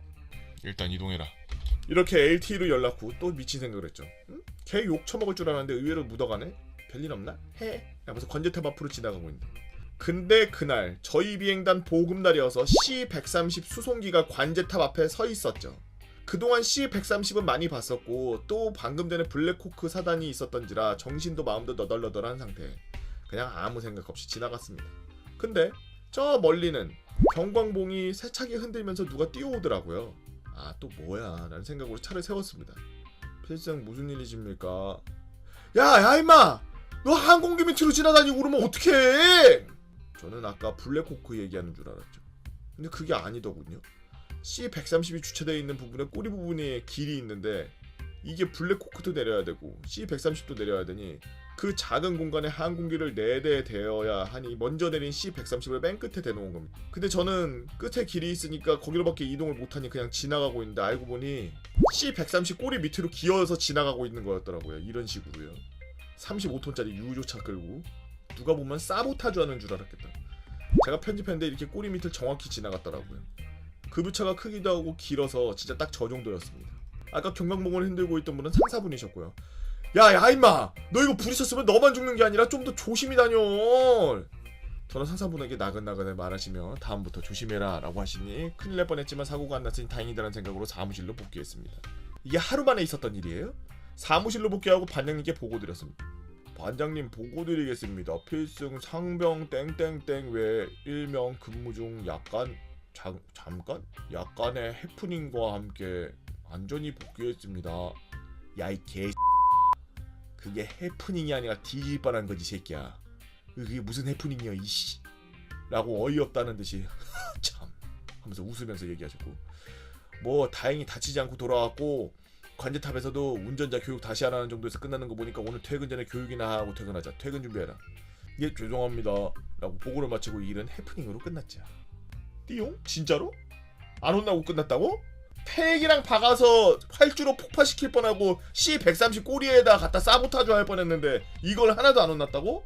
일단 이동해라. 이렇게 LTE로 연락 후 또 미친 생각을 했죠. 걔 욕 처먹을 줄 알았는데 의외로 묻어가네? 별일 없나? 해 하면서 관제탑 앞으로 지나가고 있는데 근데 그날 저희 비행단 보급날이어서 C-130 수송기가 관제탑 앞에 서 있었죠. 그동안 C-130은 많이 봤었고 또 방금 전에 블랙호크 사단이 있었던지라 정신도 마음도 너덜너덜한 상태. 그냥 아무 생각 없이 지나갔습니다. 근데 저 멀리는 경광봉이 세차게 흔들면서 누가 뛰어오더라고요. 또 뭐야 라는 생각으로 차를 세웠습니다. 필상 무슨 일이십니까? 야 임마! 너 항공기 밑으로 지나다니고 그러면 어떡해! 저는 아까 블랙호크 얘기하는 줄 알았죠. 근데 그게 아니더군요. C-130이 주차되어 있는 부분에 꼬리 부분에 길이 있는데 이게 블랙호크도 내려야 되고 C-130도 내려야 되니 그 작은 공간에 항공기를 4대 대어야 하니 먼저 내린 C-130을 맨 끝에 대놓은 겁니다. 근데 저는 끝에 길이 있으니까 거기로밖에 이동을 못하니 그냥 지나가고 있는데 알고 보니 C-130 꼬리 밑으로 기어서 지나가고 있는 거였더라고요. 이런 식으로요. 35톤짜리 유조차 끌고 누가 보면 사보타주 하는 줄 알았겠다. 제가 편집했는데 이렇게 꼬리 밑을 정확히 지나갔더라고요. 급유차가 크기도 하고 길어서 진짜 딱 저 정도였습니다. 아까 경광봉을 흔들고 있던 분은 상사분이셨고요. 야 임마! 너 이거 부딪혔으면 너만 죽는 게 아니라 좀 더 조심히 다녀! 저는 상사분에게 나긋나긋 말하시며 다음부터 조심해라 라고 하시니 큰일 날 뻔했지만 사고가 안 났으니 다행이다라는 생각으로 사무실로 복귀했습니다. 이게 하루 만에 있었던 일이에요? 사무실로 복귀하고 반장님께 보고드렸습니다. 반장님 보고드리겠습니다. 필승 상병 땡땡땡 외 일명 근무 중 잠깐? 약간의 해프닝과 함께 안전히 복귀했습니다. 야 이 개 그게 해프닝이 아니라 뒤질 뻔한 거지 새끼야. 그게 무슨 해프닝이야 이씨 라고 어이없다는 듯이 참 하면서 웃으면서 얘기하셨고 뭐 다행히 다치지 않고 돌아왔고 관제탑에서도 운전자 교육 다시 하라는 정도에서 끝나는 거 보니까 오늘 퇴근 전에 교육이나 하고 퇴근하자. 퇴근 준비해라. 예 죄송합니다 라고 보고를 마치고 이 일은 해프닝으로 끝났죠. 띠용? 진짜로? 안 혼나고 끝났다고? 팩이랑 박아서 활주로 폭파시킬 뻔하고 C130 꼬리에다 갖다 사보타주 할 뻔했는데 이걸 하나도 안 혼났다고?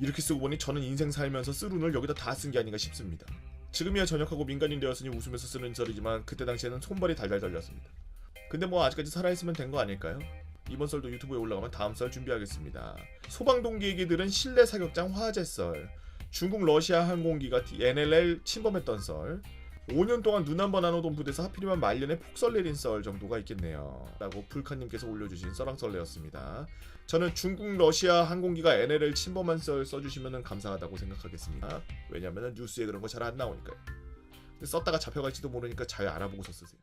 이렇게 쓰고 보니 저는 인생 살면서 쓰룬을 여기다 다 쓴 게 아닌가 싶습니다. 지금이야 전역하고 민간인 되었으니 웃으면서 쓰는 썰이지만 그때 당시에는 손발이 달달 달렸습니다. 근데 뭐 아직까지 살아있으면 된 거 아닐까요? 이번 썰도 유튜브에 올라가면 다음 썰 준비하겠습니다. 소방동기 얘기들은 실내 사격장 화재 썰, 중국 러시아 항공기가 NLL 침범했던 썰, 5년 동안 눈 한 번 안 오던 부대에서 하필이면 말년에 폭설 내린 썰 정도가 있겠네요. 라고 불카님께서 올려주신 썰랑썰레였습니다. 저는 중국 러시아 항공기가 NLL 침범한 썰 써주시면 감사하다고 생각하겠습니다. 왜냐면 뉴스에 그런 거 잘 안 나오니까요. 근데 썼다가 잡혀갈지도 모르니까 잘 알아보고서 쓰세요.